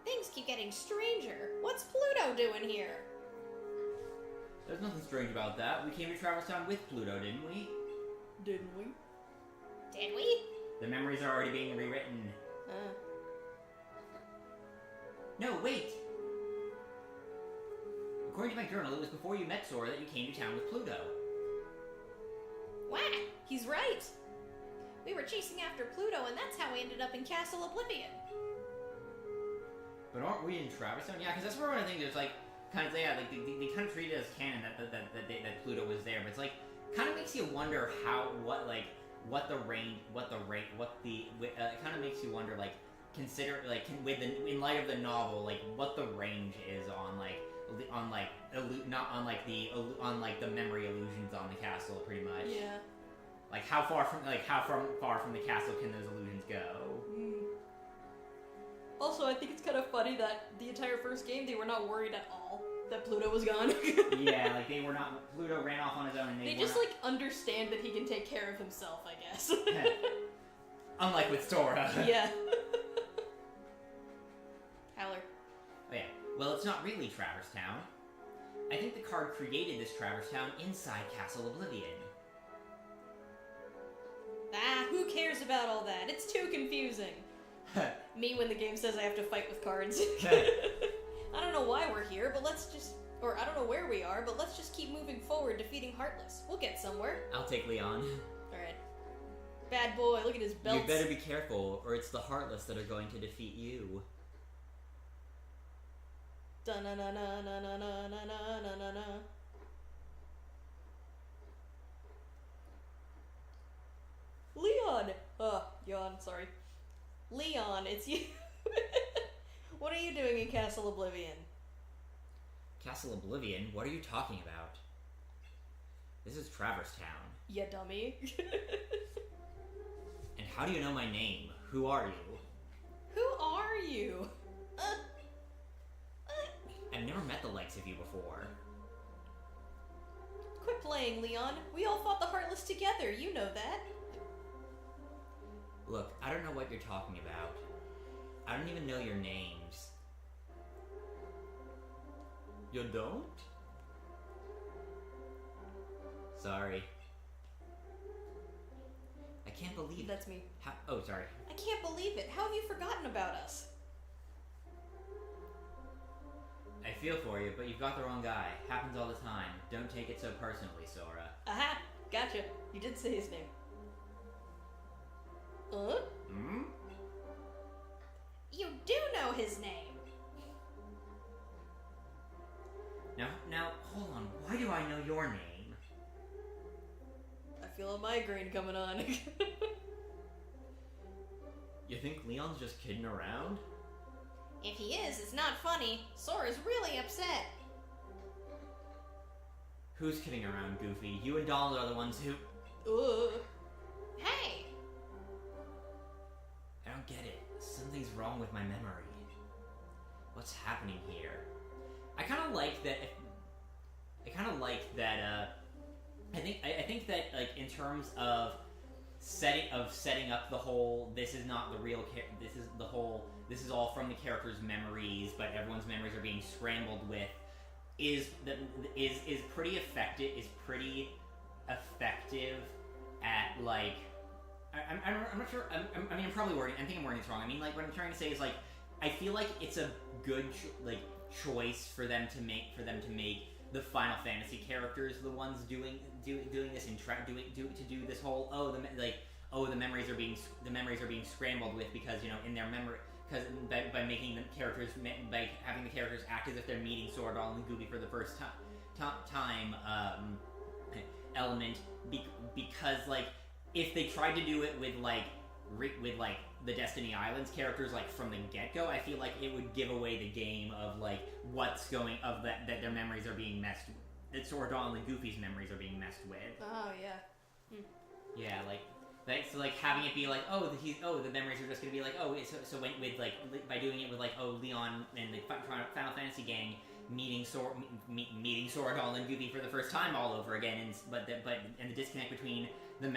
Things keep getting stranger. What's Pluto doing here? There's nothing strange about that. We came to Traverse Town with Pluto, didn't we? Didn't we? Did we? The memories are already being rewritten. No, wait! According to my journal, it was before you met Sora that you came to town with Pluto. Wah! He's right. We were chasing after Pluto, and that's how we ended up in Castle Oblivion. But aren't we in Traverse Town? Yeah, because that's where I think there's like, kind of, yeah, like they kind of treat it as canon that Pluto was there, but it's like, kind of makes you wonder it kind of makes you wonder, like, consider, like, in light of the novel, like, what the range is on the memory illusions on the castle, pretty much. Yeah. Like, how far from the castle can those illusions go? Also, I think it's kind of funny that the entire first game they were not worried at all that Pluto was gone. Yeah, like they were not. Pluto ran off on his own, and they just like understand that he can take care of himself, I guess. Unlike with Sora. Yeah. Well, it's not really Traverse Town. I think the card created this Traverse Town inside Castle Oblivion. Ah, who cares about all that? It's too confusing. Me when the game says I have to fight with cards. I don't know why we're here, but let's just... Or I don't know where we are, but let's just keep moving forward, defeating Heartless. We'll get somewhere. I'll take Leon. Alright. Bad boy, look at his belts. You better be careful, or it's the Heartless that are going to defeat you. Da-na-na-na-na-na-na-na-na-na-na. Leon! Yawn, sorry. Leon, it's you. What are you doing in Castle Oblivion? Castle Oblivion? What are you talking about? This is Traverse Town. Ya dummy. And how do you know my name? Who are you? Who are you? I've never met the likes of you before. Quit playing, Leon. We all fought the Heartless together, you know that. Look, I don't know what you're talking about. I don't even know your names. You don't? Sorry. I can't believe it. That's me. Oh, sorry. I can't believe it. How have you forgotten about us? I feel for you, but you've got the wrong guy. Happens all the time. Don't take it so personally, Sora. Aha! Gotcha. You did say his name. Hmm? You do know his name. Now, hold on. Why do I know your name? I feel a migraine coming on. You think Leon's just kidding around? If he is, it's not funny. Sora's really upset. Who's kidding around, Goofy? You and Donald are the ones who... Hey! I don't get it. Something's wrong with my memory. What's happening here? I kind of like that... I think that, like, in terms of setting up the whole, this is not the real this is all from the character's memories, but everyone's memories are being scrambled with, is pretty effective. Is pretty effective at, like, I'm not sure. I mean, I'm probably wording. I think I'm wording this wrong. I mean, like, what I'm trying to say is, like, I feel like it's a good choice for them to make the Final Fantasy characters the ones doing this and to do this whole the memories are being scrambled with, because, you know, in their memory, because by making the characters, by having the characters act as if they're meeting Sora, Donald, and Goofy for the first time element, because, like, if they tried to do it with the Destiny Islands characters, like, from the get-go, I feel like it would give away the game of, like, that their memories are being messed with. That Sora, Donald, and Goofy's memories are being messed with. Oh, yeah. Yeah, so, like, having it be like, the memories are just gonna be like, by doing it with, like, Leon and the Final Fantasy gang meeting Sora, Donald, and Goofy for the first time all over again, but the disconnect between the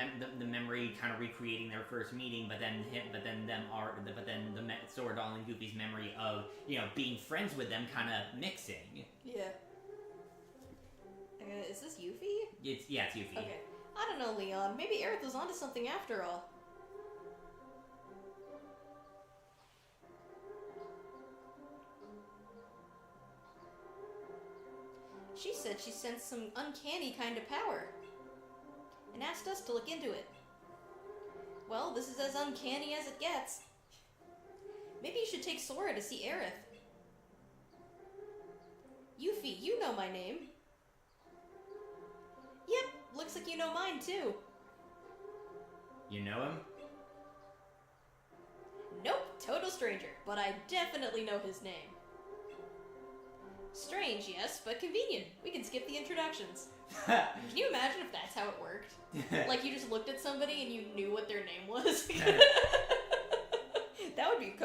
memory kind of recreating their first meeting, but then Sora, Donald, and Goofy's memory of, you know, being friends with them kind of mixing. Yeah. Is this Yuffie? It's Yuffie. Okay. I don't know, Leon. Maybe Aerith was onto something after all. She said she sensed some uncanny kind of power, and asked us to look into it. Well, this is as uncanny as it gets. Maybe you should take Sora to see Aerith. Yuffie, you know my name. Yep, looks like you know mine too. You know him? Nope, total stranger, but I definitely know his name. Strange, yes, but convenient. We can skip the introductions. Can you imagine if that's how it worked? Like, you just looked at somebody and you knew what their name was? That would be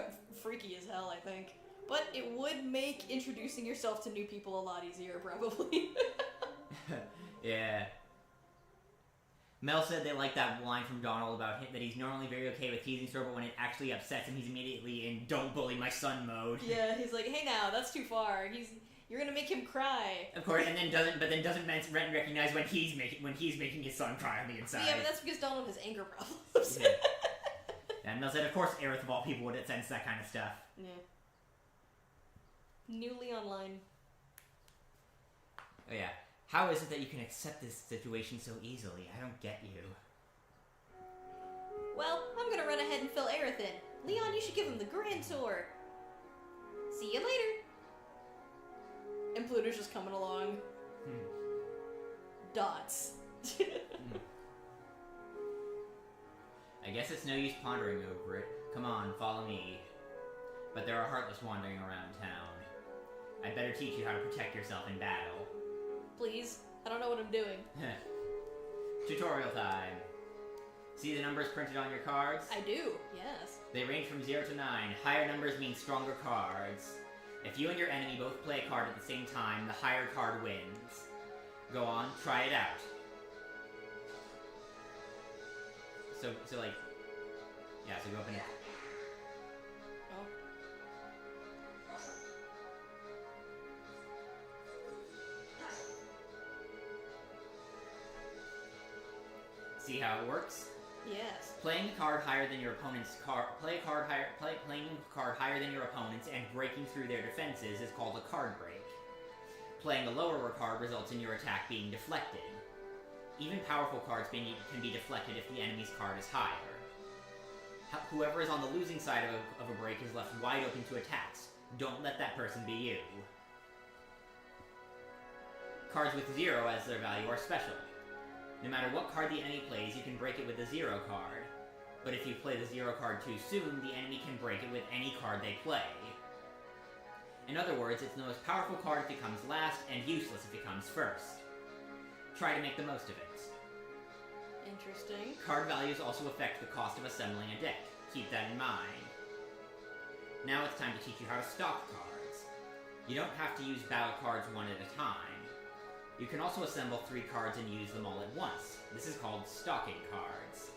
freaky as hell, I think. But it would make introducing yourself to new people a lot easier, probably. Yeah. Mel said they liked that line from Donald about him, that he's normally very okay with teasing Sora, but when it actually upsets him, he's immediately in "don't bully my son" mode. Yeah, he's like, hey now, that's too far. You're gonna make him cry. Of course, and then doesn't recognize when he's making his son cry on the inside. Yeah, but that's because Donald has anger problems. Yeah. And Mel said, of course, Aerith of all people would sense that kind of stuff. Yeah. Newly online. Oh yeah. How is it that you can accept this situation so easily? I don't get you. Well, I'm gonna run ahead and fill Aerith in. Leon, you should give him the grand tour. See you later. And Pluto's just coming along. Dots. I guess it's no use pondering over it. Come on, follow me. But there are Heartless wandering around town. I'd better teach you how to protect yourself in battle. Please. I don't know what I'm doing. Tutorial time. See the numbers printed on your cards? I do, yes. They range from 0 to 9. Higher numbers mean stronger cards. If you and your enemy both play a card at the same time, the higher card wins. Go on, try it out. So like, yeah, so go up and... Oh. See how it works? Yes. Playing a card higher than your opponent's card, playing a card higher than your opponent's and breaking through their defenses is called a card break. Playing a lower card results in your attack being deflected. Even powerful cards can be deflected if the enemy's card is higher. Whoever is on the losing side of a break is left wide open to attacks. Don't let that person be you. Cards with 0 as their value are special. No matter what card the enemy plays, you can break it with the 0 card. But if you play the 0 card too soon, the enemy can break it with any card they play. In other words, it's the most powerful card if it comes last, and useless if it comes first. Try to make the most of it. Interesting. Card values also affect the cost of assembling a deck. Keep that in mind. Now it's time to teach you how to stock cards. You don't have to use battle cards one at a time. You can also assemble 3 cards and use them all at once. This is called stocking cards.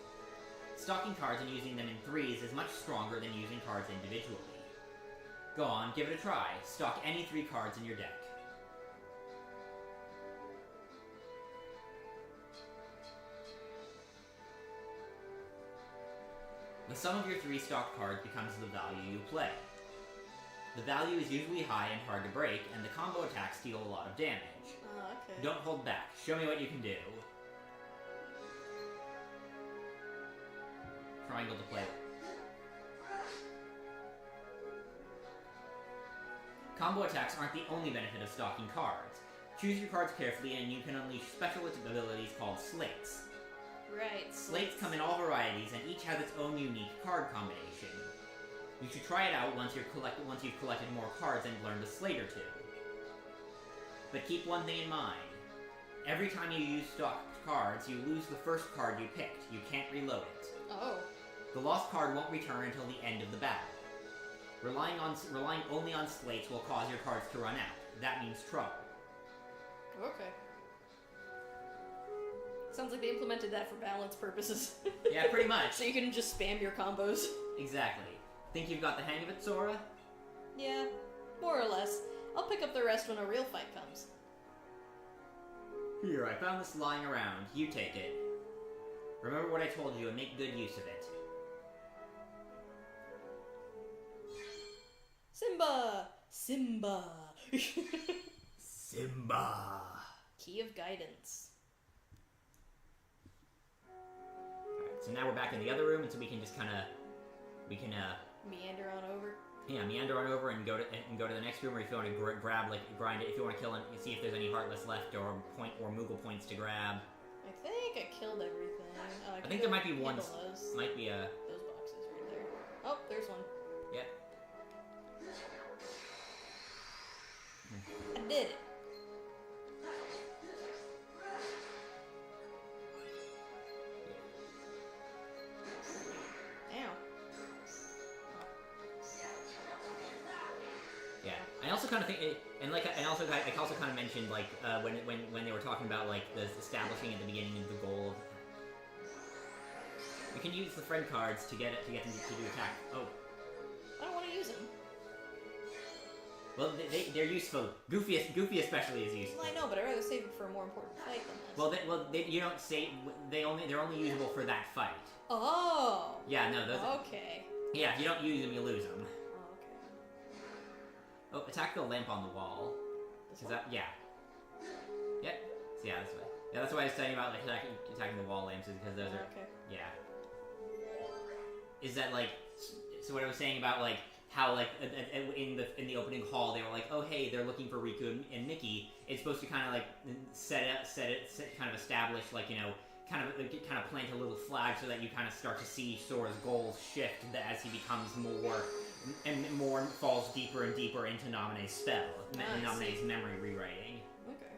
Stocking cards and using them in threes is much stronger than using cards individually. Go on, give it a try. Stock any 3 cards in your deck. The sum of your 3 stocked cards becomes the value you play. The value is usually high and hard to break, and the combo attacks deal a lot of damage. Okay. Don't hold back. Show me what you can do. Triangle to play with. Combo attacks aren't the only benefit of stocking cards. Choose your cards carefully and you can unleash special abilities called slates. Right. Slates come in all varieties and each has its own unique card combination. You should try it out once you've collected more cards and learned a slate or 2. But keep one thing in mind. Every time you use stocked cards, you lose the first card you picked. You can't reload it. Oh. The lost card won't return until the end of the battle. Relying only on slates will cause your cards to run out. That means trouble. Okay. Sounds like they implemented that for balance purposes. Yeah, pretty much. So you can just spam your combos. Exactly. Think you've got the hang of it, Sora? Yeah, more or less. I'll pick up the rest when a real fight comes. Here, I found this lying around. You take it. Remember what I told you and make good use of it. Simba! Simba! Simba! Key of Guidance. Alright, so now we're back in the other room, and so we can just Meander on over. yeah, meander on over and go to the next room, or if you want to grind it, if you want to kill it, see if there's any Heartless left or Moogle points to grab. I think I killed everything. I think there might be one. Those Those boxes right there. Oh, there's one. Yep. I did it. Ow. Yeah, I also kind of think, I also kind of mentioned when they were talking about the establishing at the beginning of the goal can use the friend cards to get them to do attack. Oh, I don't want to use them. well, they're useful. Goofy especially is useful. Well, I know, but I'd rather save it for a more important fight than this. Well, you don't save. They're only usable for that fight. Oh. Yeah, no, those. Okay. Yeah, if you don't use them, you lose them. Oh, okay. Oh, attack the lamp on the wall. This Is one? that? Yeah. Yep. So yeah, that's why. Yeah, that's why I was saying about like attacking the wall lamps is because those are. Okay. Yeah. Is that like? So what I was saying about like how like in the opening hall they were like, oh hey, they're looking for Riku and Mickey. It's supposed to kind of like kind of establish like, you know, kind of plant a little flag so that you kind of start to see Sora's goals shift as he becomes more falls deeper and deeper into Namine's spell, Namine's memory rewriting. Okay.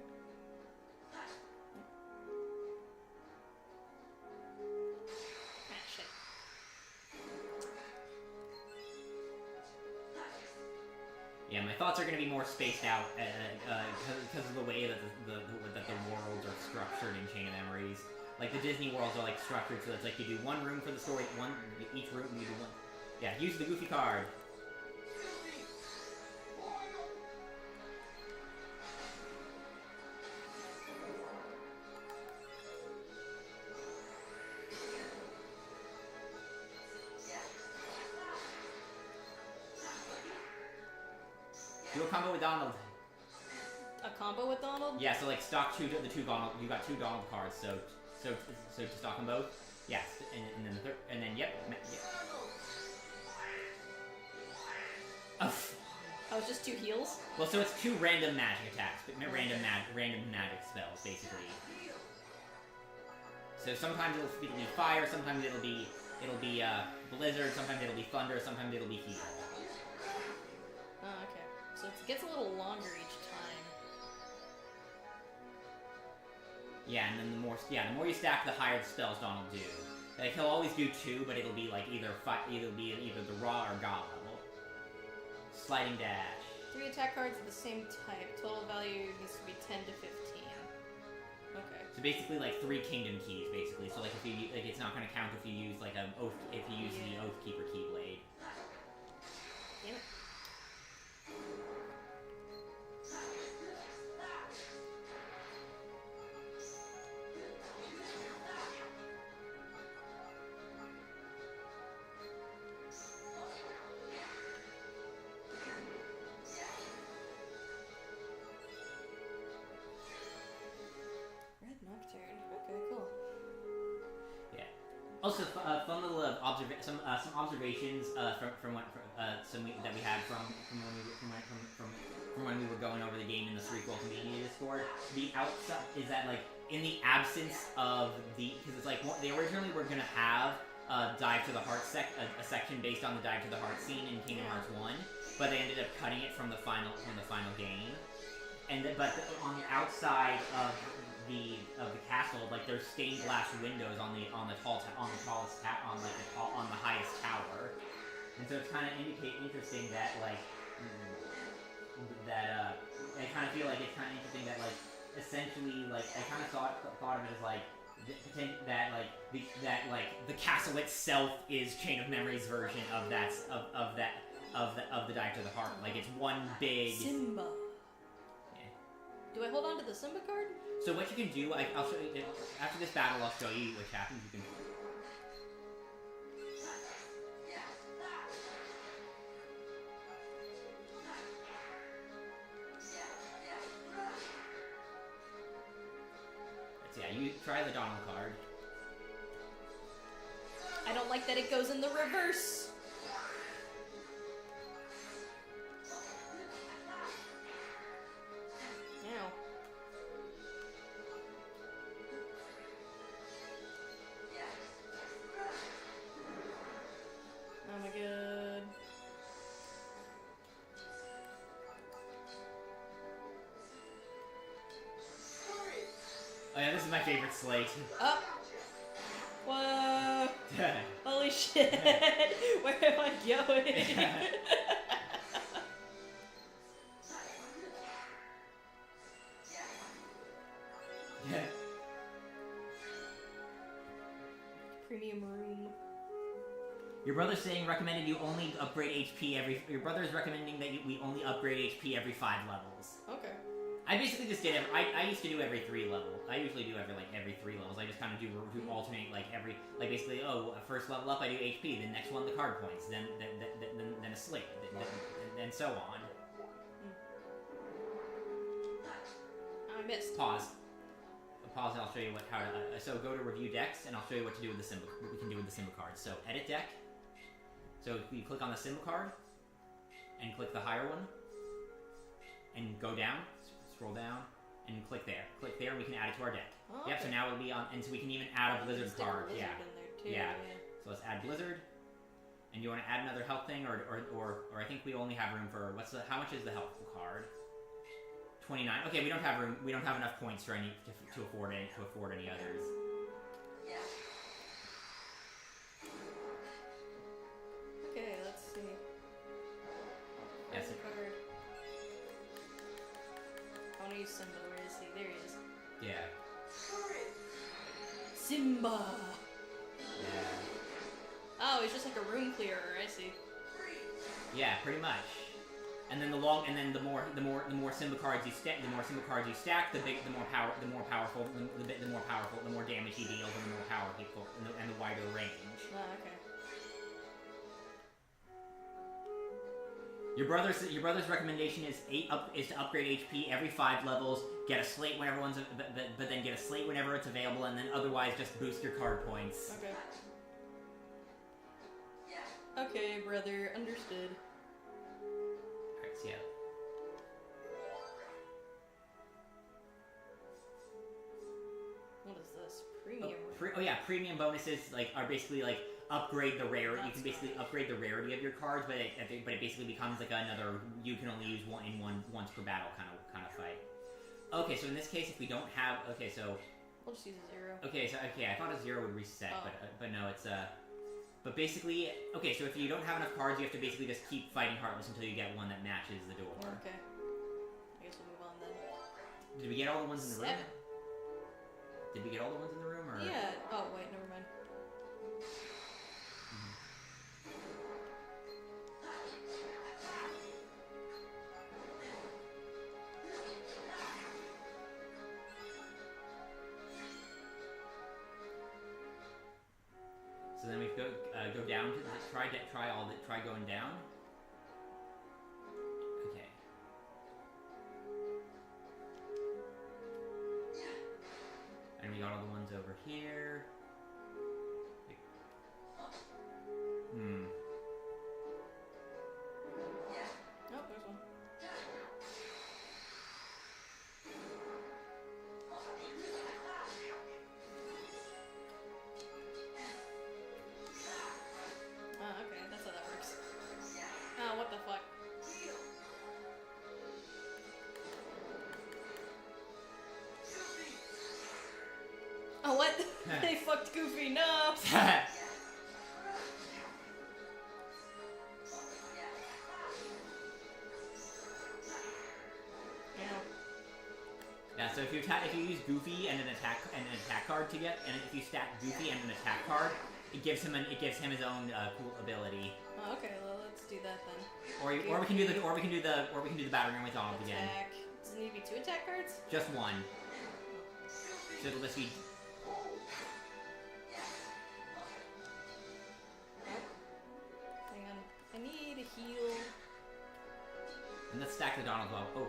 Ah, shit. Yeah, my thoughts are going to be more spaced out because of the way that the worlds are structured in Chain of Memories. Like the Disney worlds are like structured so it's like you do one room for the story, each room you do one. Yeah, use the Goofy card. Do a combo with Donald. A combo with Donald? Yeah, so like stock the two Donald. You got two Donald cards, so to stock them both. Yes, and then the third, and then yep. Oh. Oh, it's just two heals? Well, so it's two random magic attacks, random magic spells basically. So sometimes it'll be fire, sometimes it'll be blizzard, sometimes it'll be thunder, sometimes it'll be heat. Oh, okay. So it gets a little longer each time. Yeah, and then the more you stack, the higher the spells Donald do. Like he'll always do two, but it'll be like either the raw or god level. Sliding dash. 3 attack cards of the same type. Total value needs to be 10 to 15. Okay. So basically, like 3 kingdom keys, basically. So like if you it's not going to count if you use like the Oathkeeper Keyblade. Damn it. Red Nocturne. Okay, cool. Yeah. Also, fun little some observations that we had from when we were going over the game in the Threequel community Discord. The outside is that like in the absence of because it's like they originally were gonna have Dive to the Heart a section based on the Dive to the Heart scene in Kingdom Hearts 1, but they ended up cutting it from the final game. But on the outside of the castle, like there's stained glass windows on the highest tower, and so it's kind of interesting that like I kind of feel like it's kind of interesting that like essentially like I kind of thought of it as like the castle itself is Chain of Memories version of the Dive to the Heart. Like it's one big Simba. Yeah. Do I hold on to the Simba card? So what you can do, I'll show you after this battle. I'll show you what happens. You can. Yeah, you try the Donald card. I don't like that it goes in the reverse. Ow. Oh my god. Oh yeah, this is my favorite slate. Up. Whoa. Holy shit. Where am I going? Yeah. Premium room. Your brother's saying recommended you only upgrade HP every. Your brother's recommending that we only upgrade HP every 5 levels. Okay. I basically just did. I used to do every 3 levels. I usually do every 3 levels. I just kind of do alternate basically first level up I do HP, then next one the card points, then a slate, then so on. I missed. Pause and I'll show you how to. So go to review decks and I'll show you what to do with the symbol. What we can do with the symbol cards. So edit deck. So you click on the symbol card and click the higher one and go down. Scroll down and click there. Click there and we can add it to our deck. Oh, Yep, okay. so now it'll be on, and so we can even add a Blizzard Stick card. Blizzard Yeah. in there too, Yeah. So let's add Blizzard. And you want to add another health thing, or I think we only have room for how much is the health card? 29. Okay, we don't have room. We don't have enough points for any to afford any others. Okay, let's see. Yes. Where's the card? I want to use Simba. Where is he? There he is. Yeah. Simba. Yeah. Oh, he's just like a room clearer. I see. Yeah, pretty much. And then the more Simba cards you stack, the more powerful, the more damage he deals, and the more power he pulls, and the wider range. Ah, okay. Your brother's recommendation is to upgrade HP every 5 levels. Get a slate whenever but then get a slate whenever it's available, and then otherwise just boost your card points. Okay. Okay, brother. Understood. Alright, so yeah. What is this? Premium. Premium bonuses are basically upgrade the rarity. You can basically upgrade the rarity of your cards, but it basically becomes another. You can only use once per battle kind of fight. Okay, so in this case, if we don't have so We'll just use a 0. okay, so I thought a 0 would reset, Oh. but no, it's But basically, okay, so if you don't have enough cards, you have to basically just keep fighting Heartless until you get one that matches the door. Okay. I guess we'll move on then. Did we get all the ones in the room? 7. Did we get all the ones in the room, or? Yeah. Oh wait, never mind. So then we go down to try going down. Okay. And we got all the ones over here. Oh, there's one. Okay, that's how that works. Oh, what the fuck? Oh, what? They fucked Goofy, no! Yeah, so if you use Goofy and an attack card to get, and if you stack Goofy and an attack card, it gives him his own cool ability. Oh, okay, well, let's do that then. Or we can do the battering with Donald again. Attack. Does it need to be 2 attack cards? Just one. So it'll just be. Hang on. I need a heal. And let's stack the Donald well. Oh.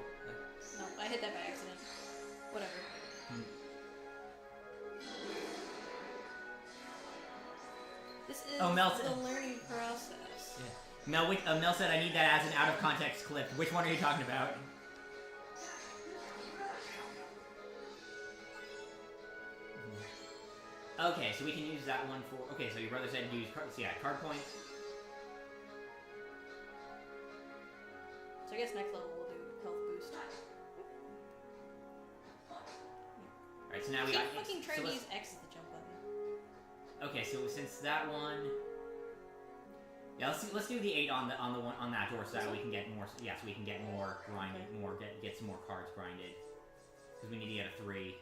No, I hit that by accident. Whatever. This is the learning process. Yeah. Mel said I need that as an out of context clip. Which one are you talking about? Okay, so we can use that one for. Okay, so your brother said use card points. So I guess next level we'll do health boost. Alright, so now we Keep got. fucking trying so to use X as the jump button. Okay, so since that one. Yeah, let's do the 8 on that door so that we can get more. Yeah, so we can get more grinded, get some more cards grinded, because we need to get a 3.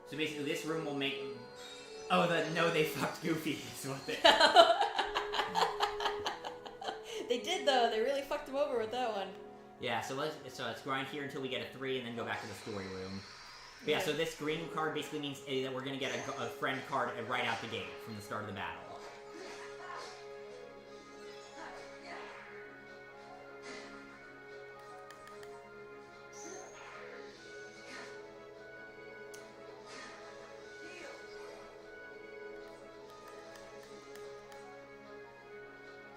So basically, this room will make. Oh, no, they fucked Goofy is what they... They did, though. They really fucked him over with that one. Yeah, so let's grind here until we get a 3 and then go back to the story room. But yeah, so this green card basically means that we're gonna get a friend card right out the gate from the start of the battle.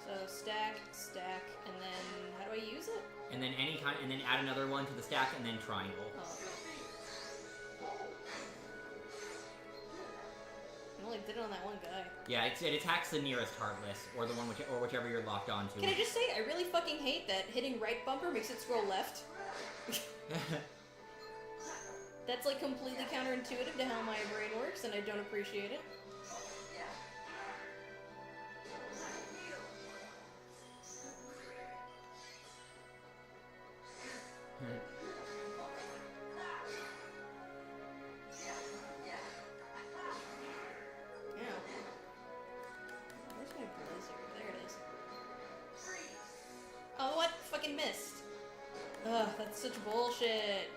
So stack, and then how do I use it? And then and then add another one to the stack, and then triangle. Oh. I only did it on that one guy. Yeah, it attacks the nearest Heartless, or the one whichever you're locked onto. Can I just say, I really fucking hate that hitting right bumper makes it scroll left. That's like completely counterintuitive to how my brain works, and I don't appreciate it. Missed. Ugh, that's such bullshit.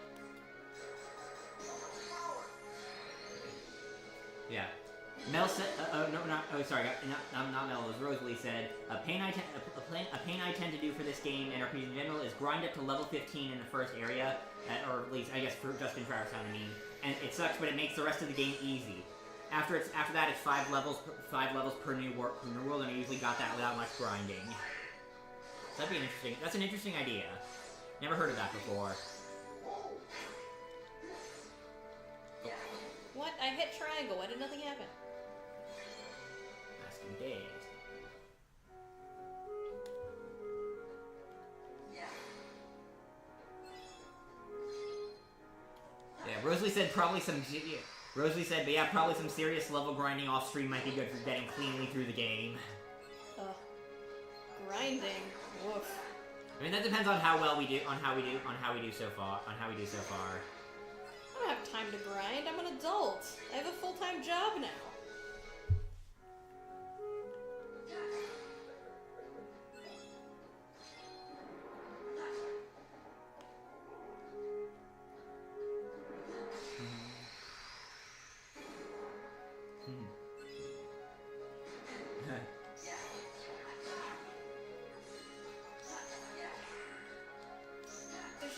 Yeah. Mel said, not Mel, as Rosalie said, a pain I tend to do for this game and RPGs in general is grind up to level 15 in the first area, or at least, I guess, for Justin Travis Town, I mean, and it sucks, but it makes the rest of the game easy. After that, it's 5 levels per new world, and I usually got that without much grinding. That'd be that's an interesting idea. Never heard of that before. What? I hit triangle. Why did nothing happen? Asking Dave. Yeah, Rosalie said probably some... Rosalie said, but yeah, probably some serious level grinding off stream might be good for getting cleanly through the game. Grinding. Woof. I mean, that depends on how well we do, on how we do so far. I don't have time to grind. I'm an adult. I have a full-time job now.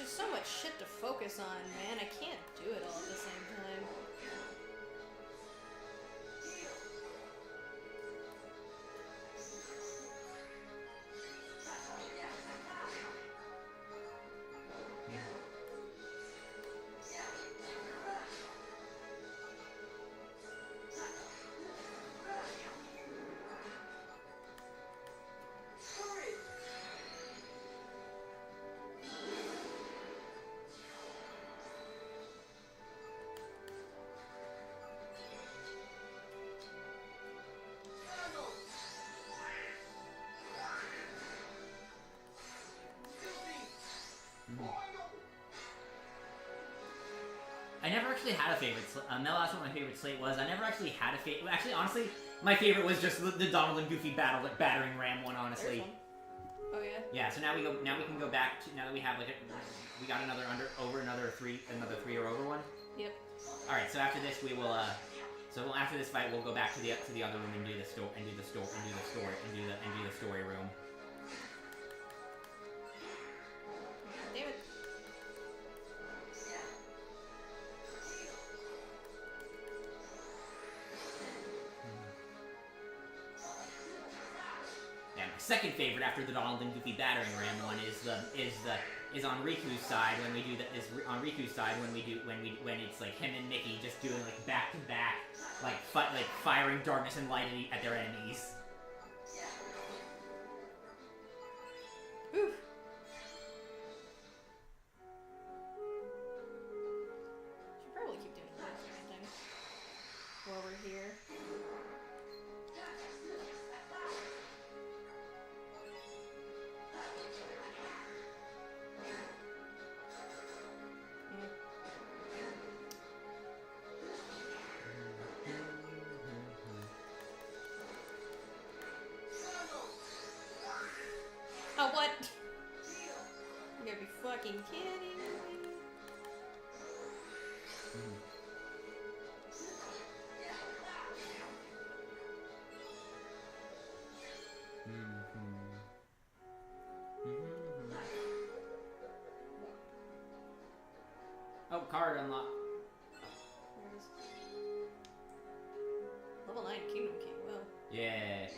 So much shit to focus on, man. I can't do it all at the same time. I never actually had a favorite slate. Mel asked what my favorite slate was. I never actually had a favorite. Actually, honestly, my favorite was just the Donald and Goofy battle, like battering ram one. Honestly. One. Oh yeah. Yeah. So now we go. Now we can go back to. Now that we have like we got another another three or over one. Yep. All right. So after this, we will. After this fight, we'll go back to the other room and do the story room. Damn it. Second favorite after the Donald and Goofy battering ram one is on Riku's side when we do that. Is on Riku's side when it's like him and Mickey just doing like back to back like firing darkness and light at their enemies. Oof. Should probably keep doing this or something while we're here. gotta be fucking kidding me. Oh, card unlocked. There it is. Level 9 Kingdom Key, well. Yeah.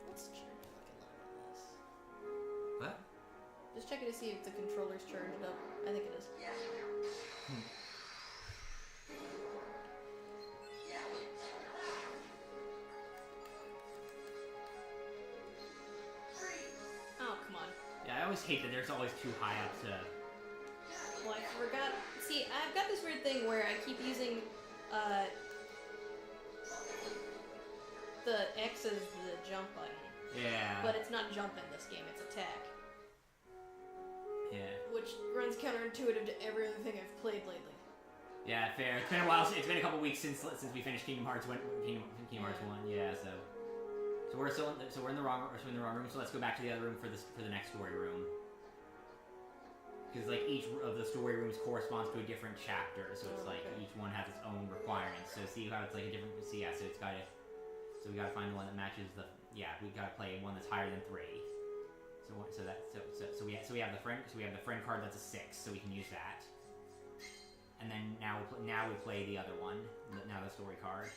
Let's check looking like this. What? Just checking to see if the controller's charged up. I think it is. Oh, come on. Yeah, I always hate that there's always too high up to... Well, I forgot. See, I've got this weird thing where I keep using, the X as the jump button. Yeah. But it's not jump in this game, it's attack. Yeah. Which runs counterintuitive to every other thing I've played lately. Yeah, fair. It's been a while. It's been a couple weeks since we finished Kingdom Hearts 1. Kingdom Hearts 1. Yeah, so we're still we're in the wrong room. So let's go back to the other room for the next story room. Because like each of the story rooms corresponds to a different chapter, so it's like each one has its own requirements. So see how it's like a different. So yeah, so it's got to. So we got to find the one that matches the. Yeah, we got to play one that's higher than 3. So we have the friend card that's a 6, so we can use that. And then now we play the other one. Now the story card.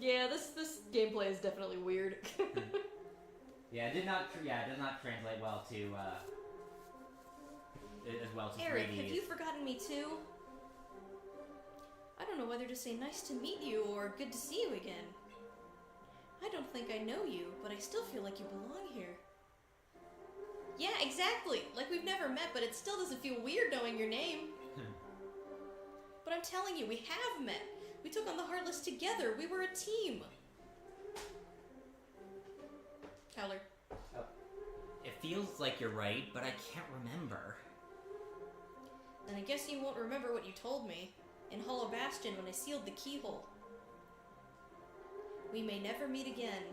Yeah, this gameplay is definitely weird. Yeah, it does not translate well to as well to Eric, 3D. have you forgotten me too? I don't know whether to say nice to meet you or good to see you again. I don't think I know you, but I still feel like you belong here. Yeah, exactly. Like we've never met, but it still doesn't feel weird knowing your name. But I'm telling you, we have met. We took on the Heartless together. We were a team. Tyler. Oh. It feels like you're right, but I can't remember. Then I guess you won't remember what you told me in Hollow Bastion when I sealed the keyhole. We may never meet again.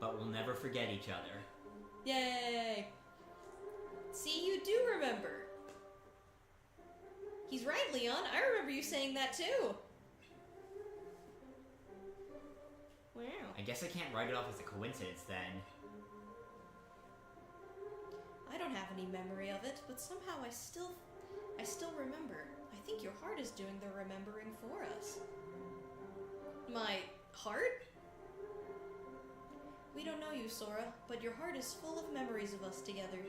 But we'll never forget each other. Yay! See, you do remember. He's right, Leon. I remember you saying that too. Wow. I guess I can't write it off as a coincidence then. I don't have any memory of it, but somehow I still remember. I think your heart is doing the remembering for us. My heart? We don't know you, Sora, but your heart is full of memories of us together.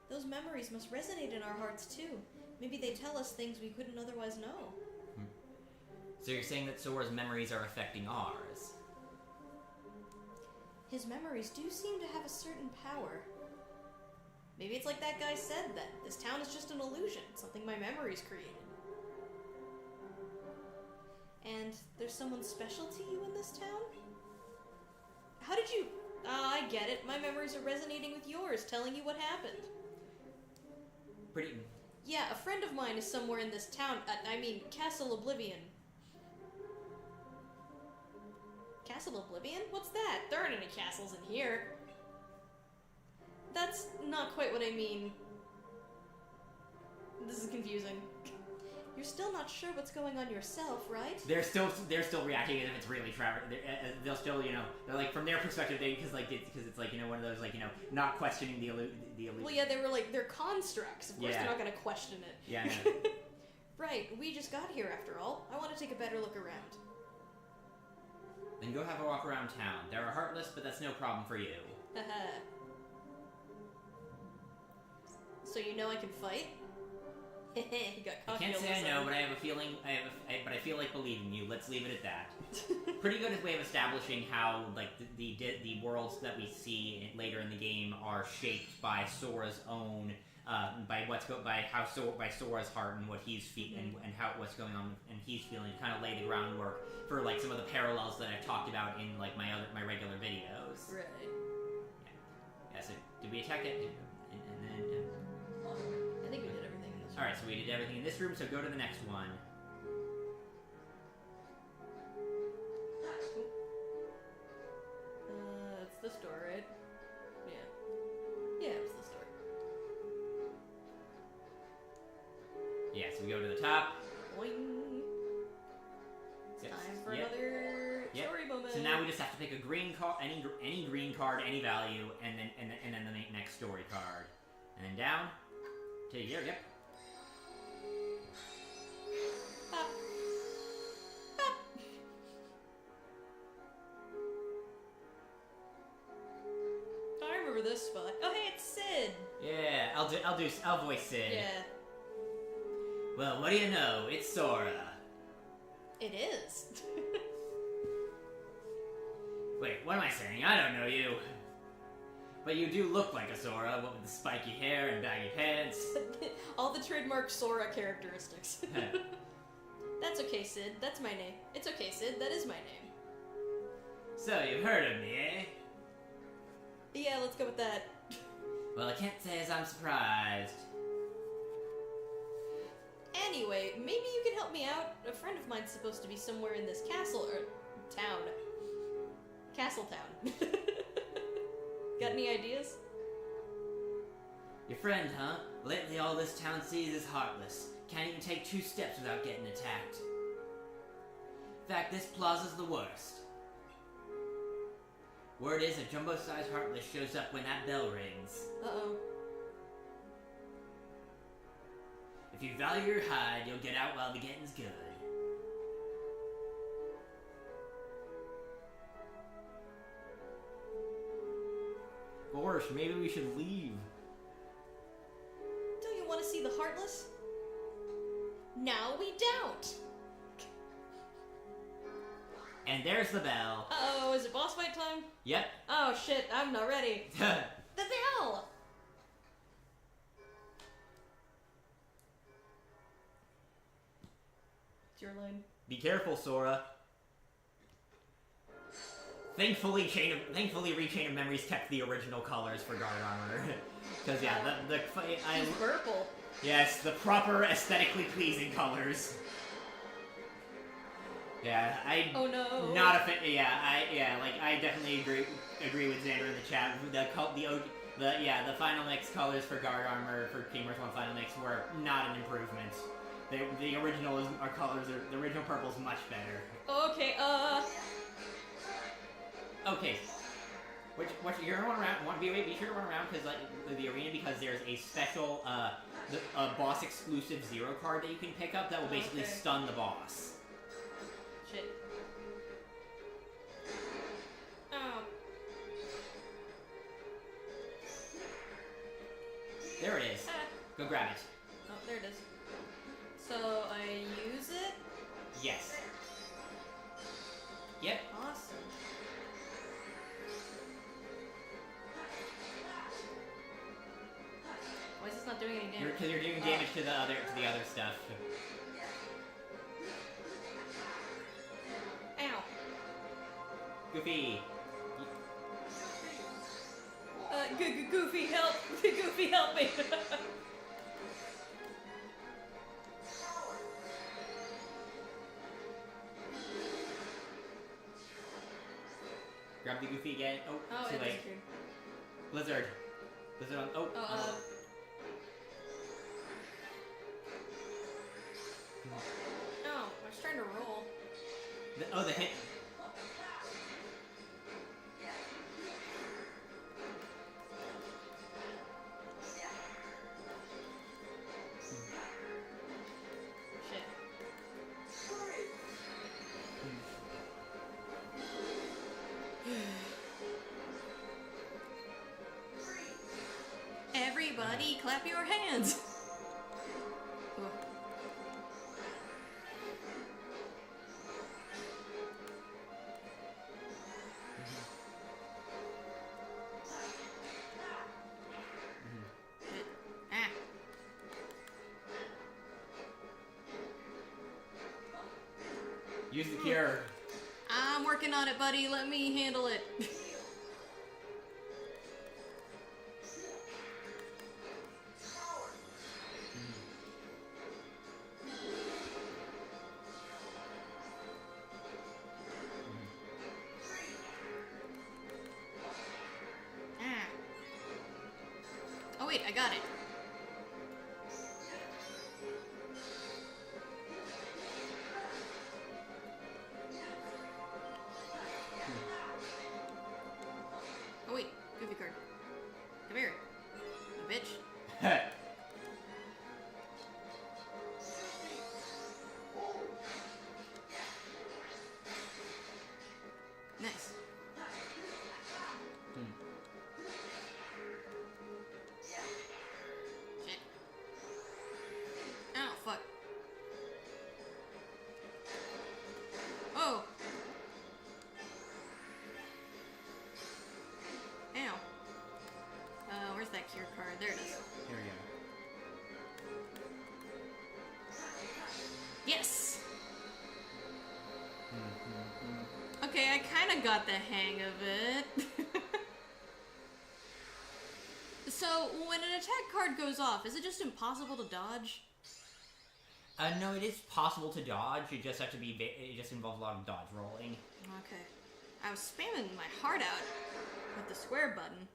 Those memories must resonate in our hearts too. Maybe they tell us things we couldn't otherwise know. So you're saying that Sora's memories are affecting ours? His memories do seem to have a certain power. Maybe it's like that guy said then. This town is just an illusion, something my memories created. And there's someone special to you in this town? How did you... I get it. My memories are resonating with yours, telling you what happened. Pretty... Yeah, a friend of mine is somewhere in this town. I mean, Castle Oblivion. Castle Oblivion? What's that? There aren't any castles in here. That's not quite what I mean. This is confusing. You're still not sure what's going on yourself, right? They're still reacting as if it's really Trevor. They'll still, you know, they're like, from their perspective, because it's like, you know, one of those, like, you know, not questioning the illusion. Well, yeah, they were like, they're constructs. Of course they're not going to question it. Yeah, I know. Right, we just got here after all. I want to take a better look around. Then go have a walk around town. There are Heartless, but that's no problem for you. Haha. So you know I can fight? He got I cocky can't all say of a I know, sudden. but I have a feeling. But I feel like believing you. Let's leave it at that. Pretty good way of establishing how like the worlds that we see later in the game are shaped by Sora's own by Sora's heart and what he's feeling and how what's going on and he's feeling to kind of lay the groundwork for like some of the parallels that I've talked about in like my regular videos. Right. Yeah. So did we attack it? And then. I think we did everything in this room. Alright, so we did everything in this room, so go to the next one. It's this door, right? Yeah. Yeah, it's this door. Yeah, so we go to the top. Boing. Yes. Time for Yep. another Yep. story moment. So now we just have to pick a green card, any green card, any value, and then the next story card, and then down to here. Yep. Pop. Pop. Oh, I remember this spot. Oh, hey, it's Sid. Yeah, I'll voice Sid. Yeah, Well, what do you know? It's Sora. it is. Wait, what am I saying? I don't know you. But you do look like a Sora, what with the spiky hair and baggy pants. All the trademark Sora characteristics. That's okay, Sid. That's my name. It's okay, Sid. That is my name. So you've heard of me, eh? Yeah, let's go with that. Well, I can't say as I'm surprised. Anyway, maybe you can help me out. A friend of mine's supposed to be somewhere in this castle or town. Castle town. Got any ideas? Your friend, huh? Lately all this town sees is heartless. Can't even take 2 steps without getting attacked. In fact, this plaza's the worst. Word is a jumbo-sized heartless shows up when that bell rings. Uh-oh. If you value your hide, you'll get out while the getting's good. Gosh, maybe we should leave. Don't you want to see the Heartless? Now we don't. And there's the bell. Uh-oh, is it boss fight time? Yep. Oh shit, I'm not ready. The bell! It's your line. Be careful, Sora. Thankfully, Rechain of Memories kept the original colors for Guard Armor. Because, yeah, She's purple. yes, the proper aesthetically pleasing colors. Yeah, Oh no. Not a fan. I definitely agree with Xander in the chat. The Final Mix colors for Guard Armor for Kingdom Hearts 1 Final Mix were not an improvement. The original the original purple is much better. Okay, Okay. You're gonna run around. Be sure to run around because the arena because there's a special a boss exclusive 0 card that you can pick up that will basically Okay. stun the boss. shit. Oh. There it is. Ah. Go grab it. Oh, there it is. So I use it? Yes. Yep. Awesome. Why is this not doing any damage? Because you're doing damage to the other stuff. Ow. Goofy. Goofy, help! Goofy, help me! Grab the Goofy again. Oh, Oh, too it late. disappeared. Blizzard. Blizzard on. Oh. Oh, Oh, I was trying to roll. The hit. Shit. Buddy, clap your hands! Ugh. Ah. Use the cure. I'm working on it, buddy. Let me handle it. Ah. Oh wait, I got it. Oh wait, goofy card. Come here, you bitch. Nice. Shit. Oh, fuck. Oh. Ow. Where's that cure card? There it is. Here we go. Yes! Okay, I kinda got the hang of it. So, when an attack card goes off, is it just impossible to dodge? No, it is possible to dodge. You just have to be. It just involves a lot of dodge rolling. Okay. I was spamming my heart out with the square button.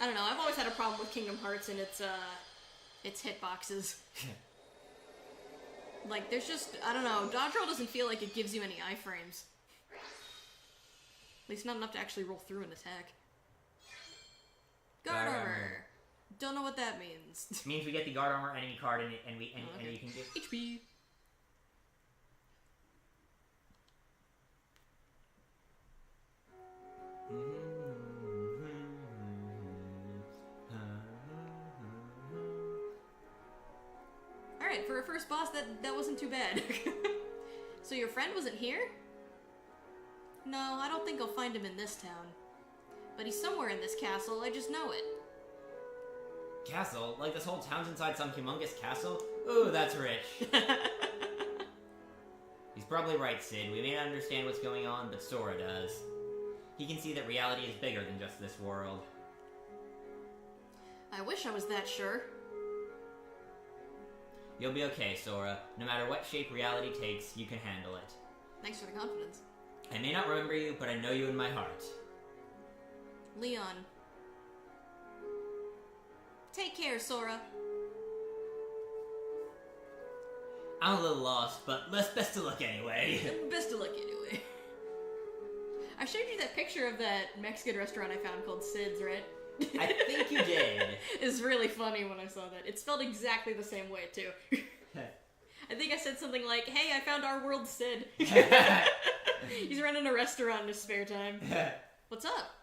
I don't know, I've always had a problem with Kingdom Hearts and its hitboxes. Like, there's just, I don't know, dodge roll doesn't feel like it gives you any iframes. At least not enough to actually roll through an attack. Guard armor! Don't know what that means. It means we get the guard armor enemy card and Okay. you can get HP. Alright, for a first boss, that wasn't too bad. So your friend wasn't here? No, I don't think I'll find him in this town. But he's somewhere in this castle, I just know it. Castle? Like this whole town's inside some humongous castle? Ooh, that's rich. He's probably right, Sid. We may not understand what's going on, but Sora does. He can see that reality is bigger than just this world. I wish I was that sure. You'll be okay, Sora. No matter what shape reality takes, you can handle it. Thanks for the confidence. I may not remember you, but I know you in my heart. Leon. Take care, Sora. I'm a little lost, but best of luck anyway. Best of luck anyway. I showed you that picture of that Mexican restaurant I found called Sid's, right? I think you did. It's really funny when I saw that. It's spelled exactly the same way, too. I think I said something like, hey, I found our world Sid. He's running a restaurant in his spare time. What's up?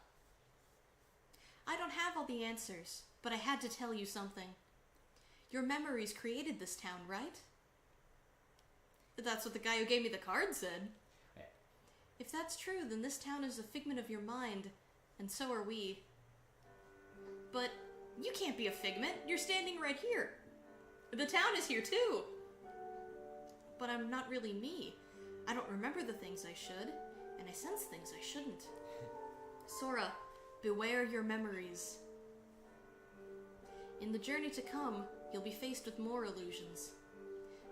I don't have all the answers, but I had to tell you something. Your memories created this town, right? That's what the guy who gave me the card said. If that's true, then this town is a figment of your mind, and so are we. But you can't be a figment. You're standing right here. The town is here too. But I'm not really me. I don't remember the things I should, and I sense things I shouldn't. Sora, beware your memories. In the journey to come, you'll be faced with more illusions.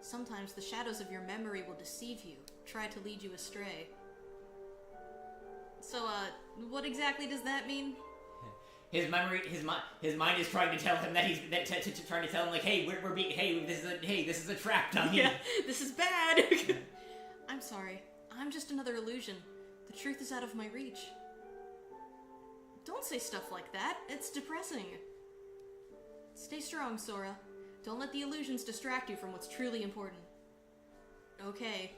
Sometimes the shadows of your memory will deceive you, try to lead you astray. So, what exactly does that mean? His mind is trying to tell him that he's trying to tell him like, hey, this is a trap, dummy. Yeah, this is bad. I'm sorry. I'm just another illusion. The truth is out of my reach. Don't say stuff like that. It's depressing. Stay strong, Sora. Don't let the illusions distract you from what's truly important. Okay.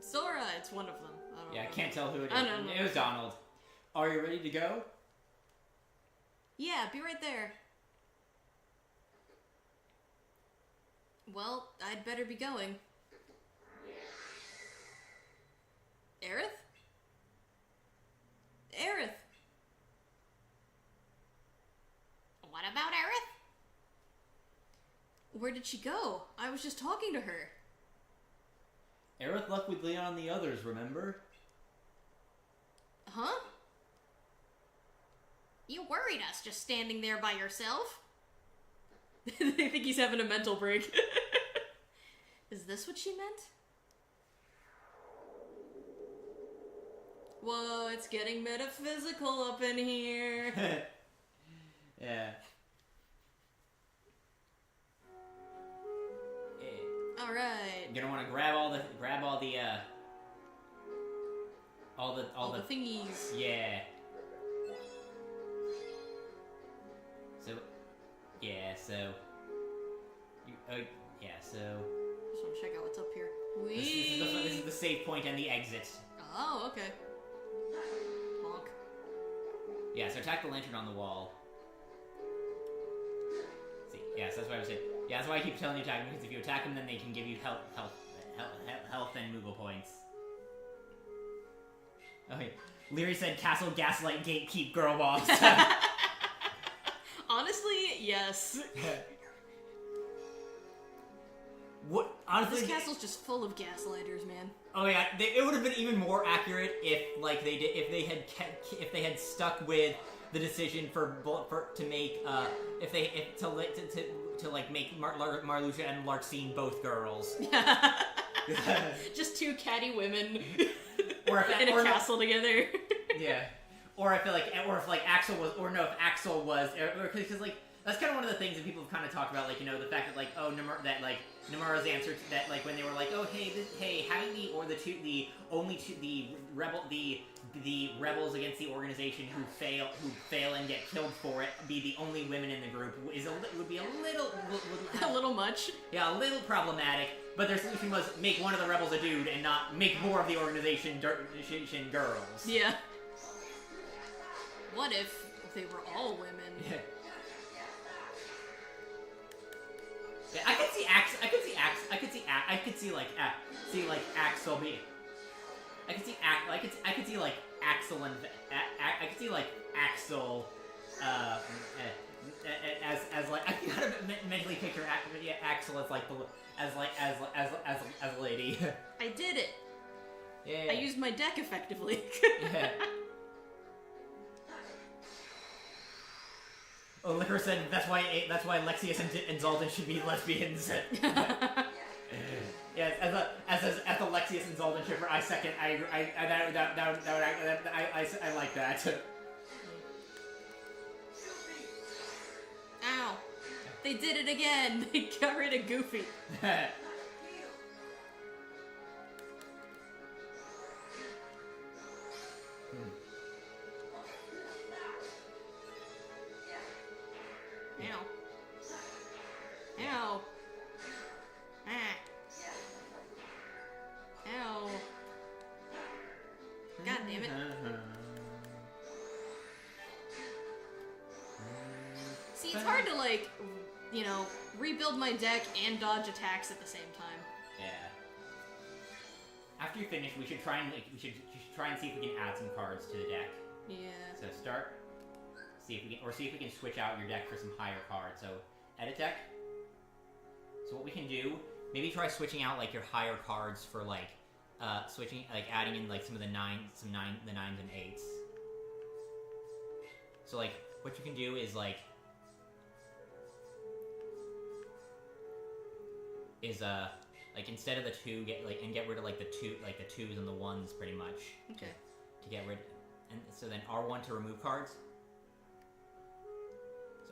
Sora, it's one of them. I don't know. Yeah, I can't tell who it is. I don't know. It was Donald. Are you ready to go? Yeah, be right there. Well, I'd better be going. Aerith? Aerith! What about Aerith? Where did she go? I was just talking to her. Aerith left with Leon and the others, remember? Huh? You worried us just standing there by yourself? I think he's having a mental break. Is this what she meant? Whoa, it's getting metaphysical up in here. Yeah. Alright. You're gonna want to grab all the All the thingies. Yeah. So, yeah. So, you, yeah. So. Just want to check out what's up here. This is the save point and the exit. Oh, okay. Honk. Yeah. So attack the lantern on the wall. See. Yes, that's what I was saying. Yeah, that's why I keep telling you to attack them, because if you attack them, then they can give you health and Moogle points. Okay. Leary said, "Castle Gaslight Gatekeep Girl Boss." Honestly, yes. What? Honestly, This castle's just full of gaslighters, man. Oh yeah, it would have been even more accurate if, like, if they had stuck with the decision to make make Marluxia and Larxene both girls. Just two catty women or if, in a castle together. Yeah. Or if Axel was, or no, if Axel was, because like that's kind of one of the things that people have kind of talked about, like, you know, the fact that like Namara's answer to that, like when they were like, oh hey, having the rebels against the organization who fail and get killed for it be the only women in the group would be a little much. Yeah, a little problematic. But their solution was make one of the rebels a dude and not make more of the organization girls. Yeah. What if they were all women? Yeah. Yeah, I could see Axel be. I could see Axel and I could see like Axel as like I gotta mentally picture Axel as like as a lady. I did it. Yeah. I used my deck effectively. Yeah. Oh, Liquor said that's why Lexius and Zaldin should be lesbians. Yes, as the Lexius and Zaldin shipper, I second. I like that. Ow! They did it again. They got rid of Goofy. Ow. Ow. Ah. Ow. God damn it. See, it's hard to, like, you know, rebuild my deck and dodge attacks at the same time. Yeah. After you finish, we should try and see if we can add some cards to the deck. Yeah. So start. See if we can switch out your deck for some higher cards. So edit deck. So what we can do, maybe try switching out like your higher cards for like adding in like some of the nines and eights. So like what you can do is like instead of the two get rid of like the twos and the ones pretty much. Okay. To get rid, and so then R1 to remove cards.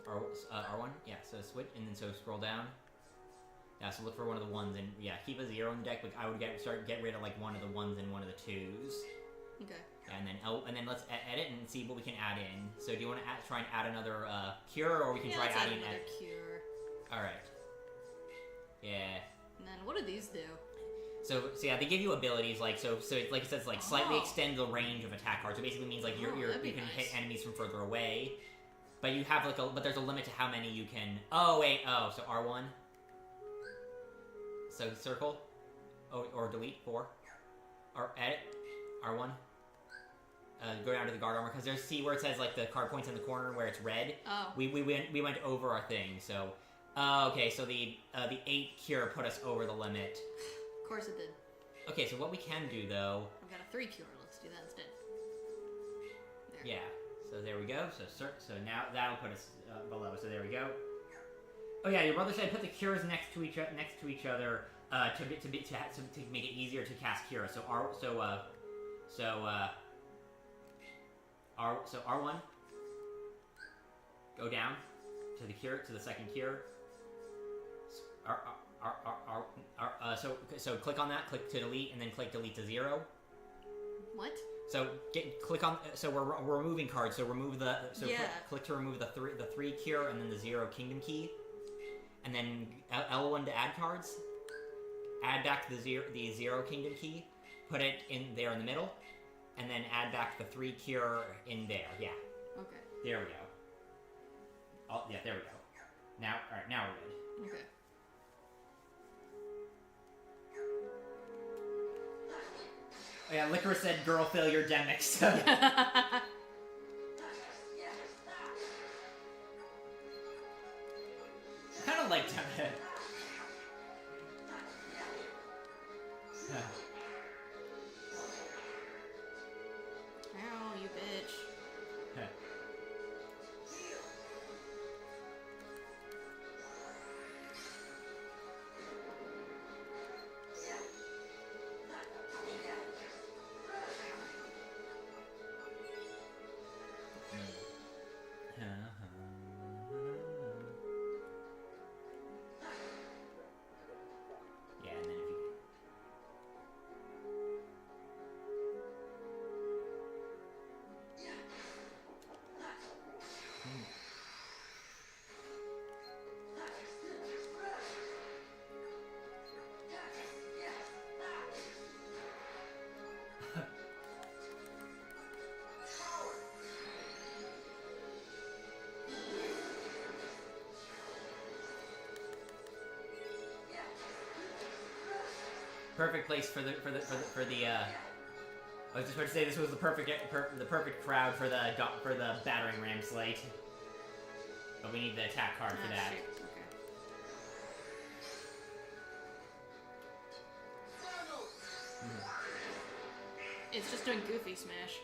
R1, yeah, so switch, and then so scroll down. Yeah, so look for one of the ones, and yeah, keep a 0 in the deck, but I would get rid of like one of the ones and one of the twos. Okay. Yeah, and then let's edit and see what we can add in. So do you want to try and add another cure, or we can try adding another cure. Alright. Yeah. And then what do these do? So yeah, they give you abilities like so like it says like slightly Oh. extend the range of attack cards. So basically means like Oh, you that'd be can nice. hit enemies from further away, but you have like but there's a limit to how many you can. Oh wait, so R1. So circle, or delete 4, or edit R1. Go down to the guard armor because there's see where it says like the card points in the corner where it's red. Oh. We went over our thing. So okay, so the 8 cure put us over the limit. Of course it did. Okay, so what we can do though. I've got a 3 cure. Let's do that instead. There. Yeah. So there we go. So now that'll put us below. So there we go. Oh yeah, your brother said put the cures next to each other to make it easier to cast cure. So R1. Go down to the cure to the second cure. So click on that. Click to delete, and then click delete to 0. What? So click on. So we're removing cards. So remove the. So Yeah. click to remove the 3 cure and then the 0 kingdom key, and then L1 to add cards. Add back the 0 kingdom key. Put it in there in the middle, and then add back the 3 cure in there. Yeah. Okay. There we go. Oh yeah, there we go. Now, all right, now we're good. Okay. Oh, yeah, Licorice said, "Girl, fill your demics." Kind of like that. Ow, you bitch. Yeah, and then if you. Perfect place for the. I was just about to say this was the perfect crowd for the battering ram slate, but we need the attack card for that. Shoot. Okay. It's just doing Goofy Smash.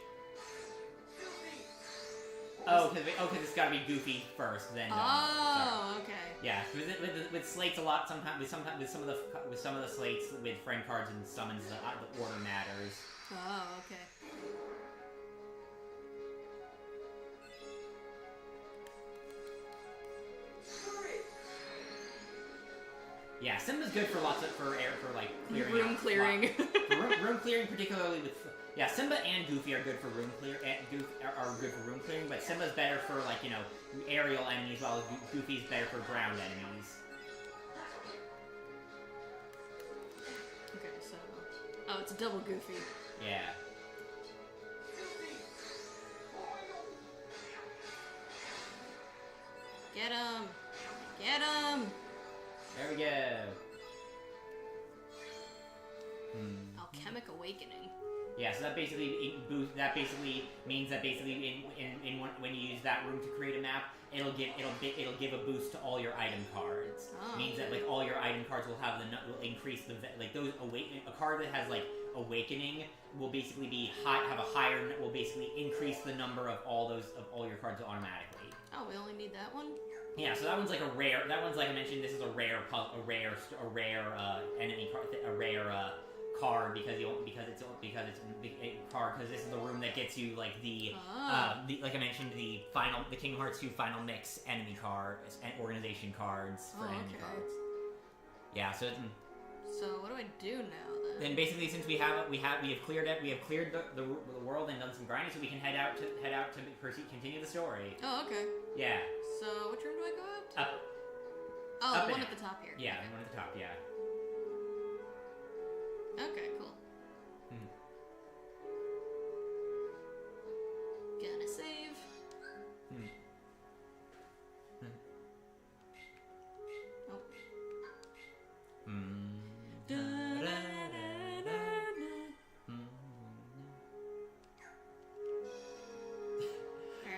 Oh, because it's got to be Goofy first, then. Oh, okay. Yeah, with slates a lot. Sometimes with some of the slates with friend cards and summons, the order matters. Oh, okay. Yeah, Simba's good for clearing Room out clearing. room clearing, particularly with Simba and Goofy are good for room clear. Are good for room clearing, but Simba's better for aerial enemies, while Goofy's better for ground enemies. Okay, so... Oh, it's a double Goofy. Yeah. Get him! Get him! There we go. Alchemic Awakening. Yeah, so that basically means that when you use that room to create a map, it'll give a boost to all your item cards. Oh, Means that all your item cards will will increase the a card that has Awakening will basically will basically increase the number of all your cards automatically. Oh, we only need that one? Yeah, so that one's a rare. That one's I mentioned. This is a rare enemy card, a rare card because it's a card because this is the room that gets you the like I mentioned the Kingdom Hearts 2 final mix enemy cards and organization cards for enemy cards. Yeah, so what do I do now then? then basically since we have cleared the world and done some grinding, so we can head out to continue the story. Oh, okay. Yeah. So which room do I go out to? Up. Oh, Up the one and at the top here. Yeah, Okay. the one at the top. Yeah. Okay, cool. Gonna save.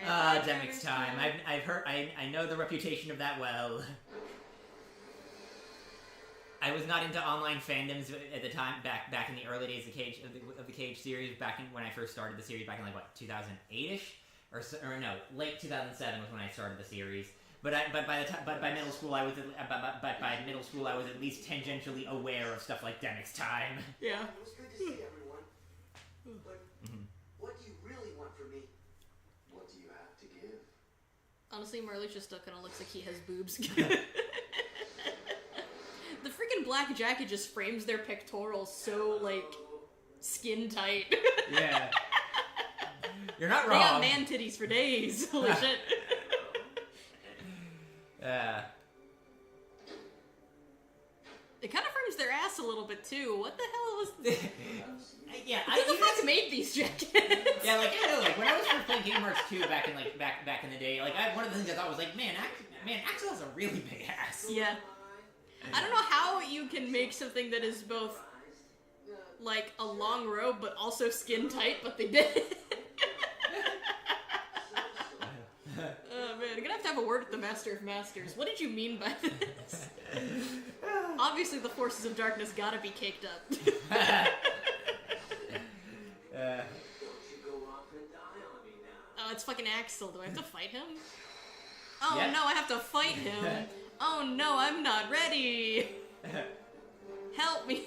Oh. Demix time. I've heard. I know the reputation of that well. I was not into online fandoms at the time, back in the early days of the Cage series, back in when I first started the series, back in like what 2008ish, or no, late 2007 was when I started the series. But by middle school I was at least tangentially aware of stuff like Demix time. Yeah. It was good to see everyone. But what do you really want from me? What do you have to give? Honestly, Marley just still kind of looks like he has boobs. The freaking black jacket just frames their pectorals so, like, skin tight. Yeah. You're not They wrong. got man titties for days. Holy shit. It kind of frames their ass a little bit, too. What the hell was this? Yeah, Who the fuck made these jackets? Yeah, like I know, like when I was first playing Kingdom Hearts 2 back in the day, like one of the things I thought was like, man, Axel has a really big ass. Yeah. I don't know how you can make something that is both, like, a long robe, but also skin tight, but they did. Oh man, I'm gonna have to have a word with the Master of Masters. What did you mean by this? Obviously the forces of darkness gotta be caked up. Don't you go off and die on me now. Oh, it's fucking Axel. Do I have to fight him? Oh Yeah. no, I have to fight him. Oh no, I'm not ready. Help me.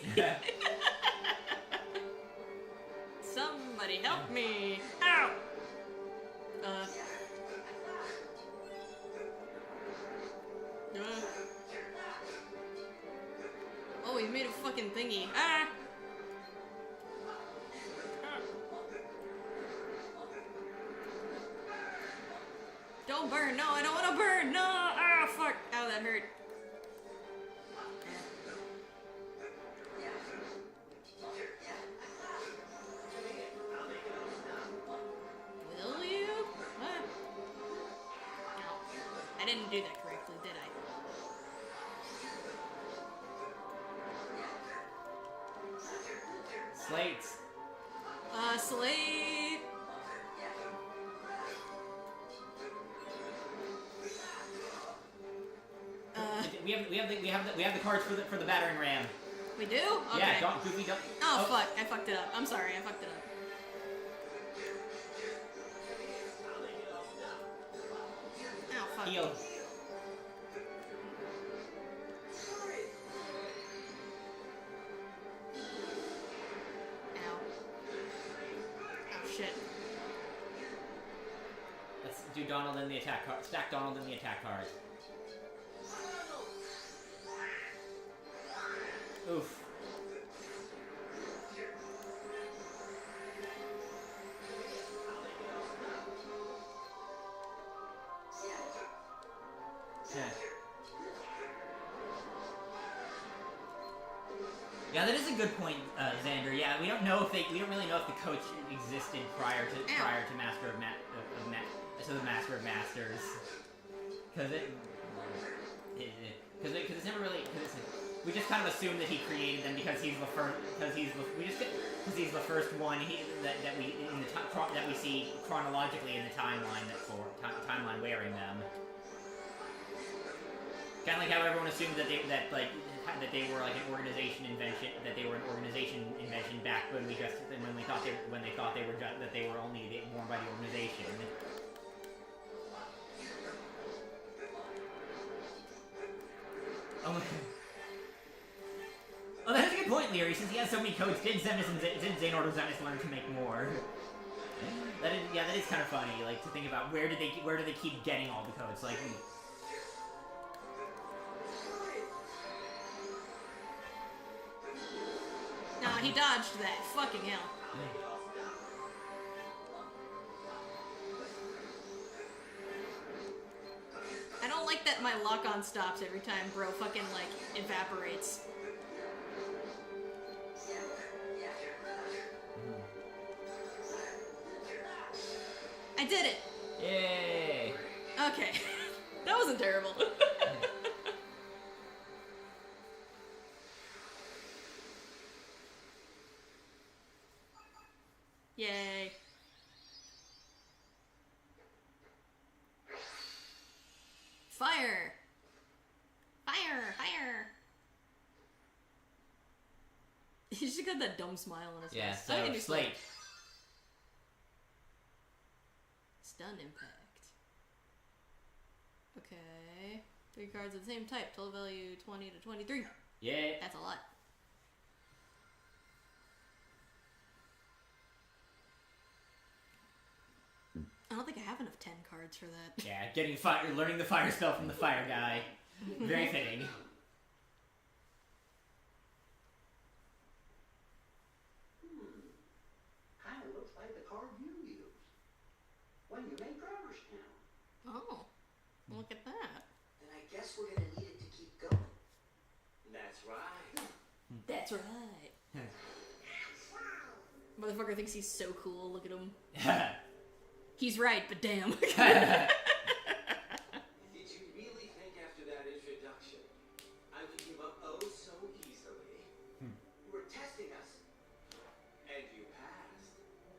Somebody help me. Ow! Oh, he made a fucking thingy. Ah! Don't burn. No, I don't want to burn. No. Ah, fuck. Ow, that hurt. Will you? What? No. I didn't do that correctly, did I? Slates. Slate. We have the cards for the battering ram. We do? Okay. Yeah, don't Goofy don't. Oh, fuck. I fucked it up. I'm sorry. I fucked it up. Oh, fuck. Heal. Ow. Oh, shit. Let's do Donald in the attack card. Stack Donald in the attack card. Oof. Yeah, that is a good point, Xander. Yeah, we don't really know if the coach existed prior to the Master of Masters, because it's never really. We just kind of assume that he created them because he's the first. Because he's the first one that we see chronologically in the timeline wearing them. Kind of like how everyone assumed that they were like an organization invention. That they were an organization invention back when they thought they were only worn by the organization. Oh, that's a good point, Leary. Since he has so many codes, did Xehanort or Xehanort learn to make more? That is kind of funny. Like to think about where do they keep getting all the codes? Like. No, he dodged that. Fucking hell. I don't like that my lock-on stops every time bro fucking, like, evaporates. I did it! Yay! Okay. That wasn't terrible. Yay. Fire! Fire! Fire! He's just got that dumb smile on his Yeah, face. I can so do Slate. Stun impact. Okay. 3 cards of the same type. Total value 20 to 23. Yeah. That's a lot. I don't think I have enough 10 cards for that. Yeah, getting fire, learning the fire spell from the fire guy. Very fitting. Kind of looks like the card you used when you made Driver's Town. Oh. Look at that. Then I guess we're gonna need it to keep going. That's right. That's right. Motherfucker thinks he's so cool. Look at him. He's right, but damn. Did you really think after that introduction I would give up oh so easily? You were testing us. And you passed.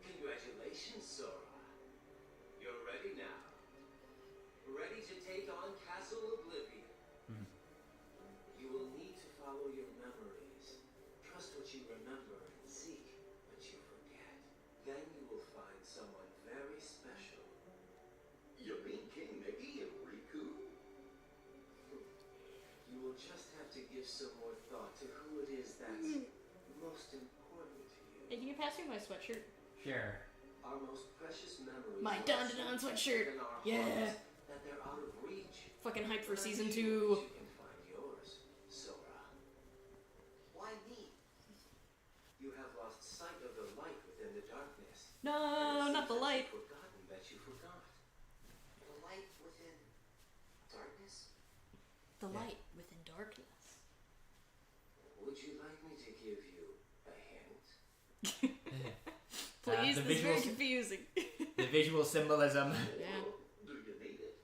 Congratulations, Sora. You're ready now. Ready to take on Castle Oblivion. You will need to follow your memories. Trust what you remember and seek what you forget. Then you will find someone very special. You mean King Mickey and Riku? You will just have to give some more thought to who it is that's most important to you. Hey, can you pass me my sweatshirt? Sure. Our most precious memories. My are Dun-Dun-Dun so sweatshirt. deep in our Yeah. hearts that they're out of reach. Fucking hyped for But I season do 2. wish you can find yours, Sora. Why me? You have lost sight of the light within the darkness. No, And it not the seems that light. you've forgotten that you forgot. The light within darkness? The Yeah. light within darkness. Would you like me to give you a hint? Please, the this is very visuals- confusing. The visual symbolism. Yeah. Do you need it?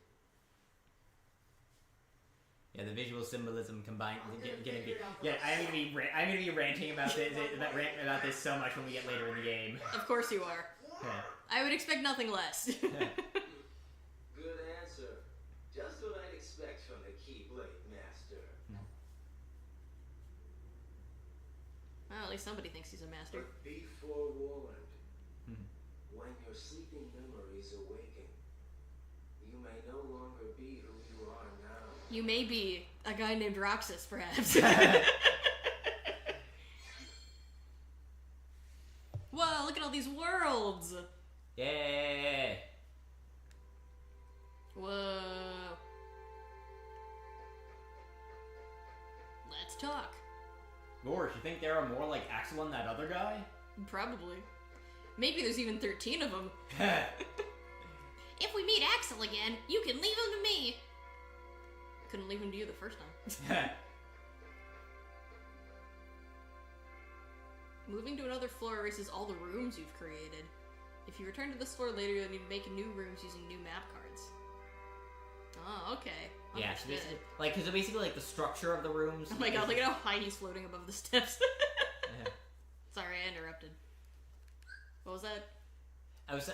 Yeah, the visual symbolism combined. Yeah, I'm gonna be ranting about this so much when we get later in the game. Of course you are. Yeah. I would expect nothing less. Good answer. Just what I'd expect from the Keyblade Master. Well, at least somebody thinks he's a master. But be forewarned. Hmm. When your sleeping memories awaken, you may no longer be who you are now. You may be a guy named Roxas, perhaps. Whoa, look at all these worlds! Yay! Whoa. Let's talk. Gorge, you think there are more like Axel and that other guy? Probably. Maybe there's even 13 of them. If we meet Axel again, you can leave him to me. Couldn't leave him to you the first time. Moving to another floor erases all the rooms you've created. If you return to this floor later, you'll need to make new rooms using new map cards. Oh, okay. Yeah, so Understood. basically, like, because basically, like, the structure of the rooms. Oh my god, look at how high he's floating above the steps. Yeah. Sorry, I interrupted. What was that? I was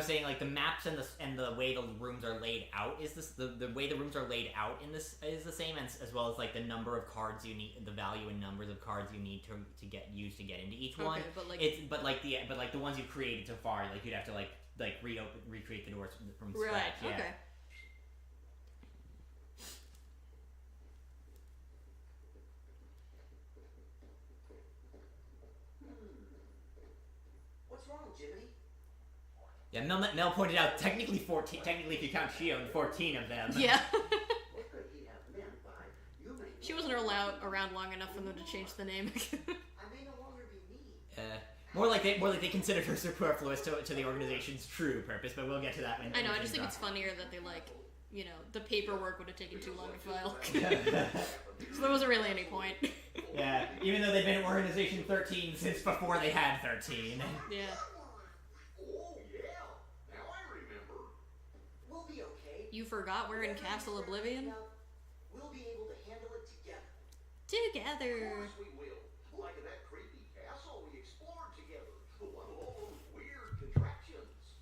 saying like the maps and the way the rooms are laid out is the way the rooms are laid out in this is the same as well as like the number of cards you need, the value and numbers of cards you need to get used to get into each one. Okay, but like the ones you've created so far, like you'd have to like recreate the doors from right, scratch. Yeah. okay. What's wrong, Jiminy? Yeah, Mel pointed out technically 14. Technically, if you count Shion, 14 of them. Yeah. What could he have meant by you may She wasn't around long enough for them to change the name. I may no longer be me. More like they considered her superfluous to the organization's true purpose, but we'll get to that when. I know, I just think it's funnier that they the paperwork would have taken too long to file. So there wasn't really any point. Yeah, even though they've been Organization 13 since before they had 13. Yeah. Oh, yeah. Now I remember. You forgot we're in Castle Oblivion? We'll be able to handle it together. Of Together. course we will. Like in that creepy castle we explored together. The one with all those weird contraptions.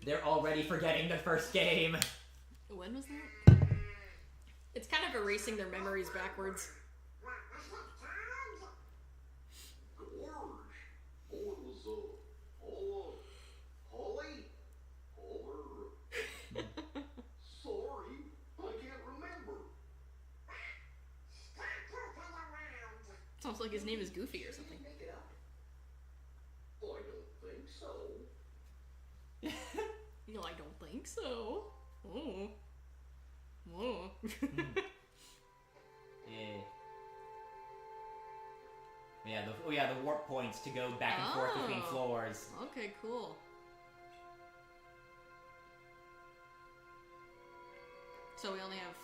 They're already forgetting the first game. When was that? It's kind of erasing their memories backwards. Gorge. Oh, it was, Holly? Holler. Sorry, I can't remember. Sounds like his name is Goofy or something. Make it up. I don't think so. No, I don't think so. Oh. Oh. Yeah, the warp points to go back and forth between Oh. floors. Okay, cool. So we only have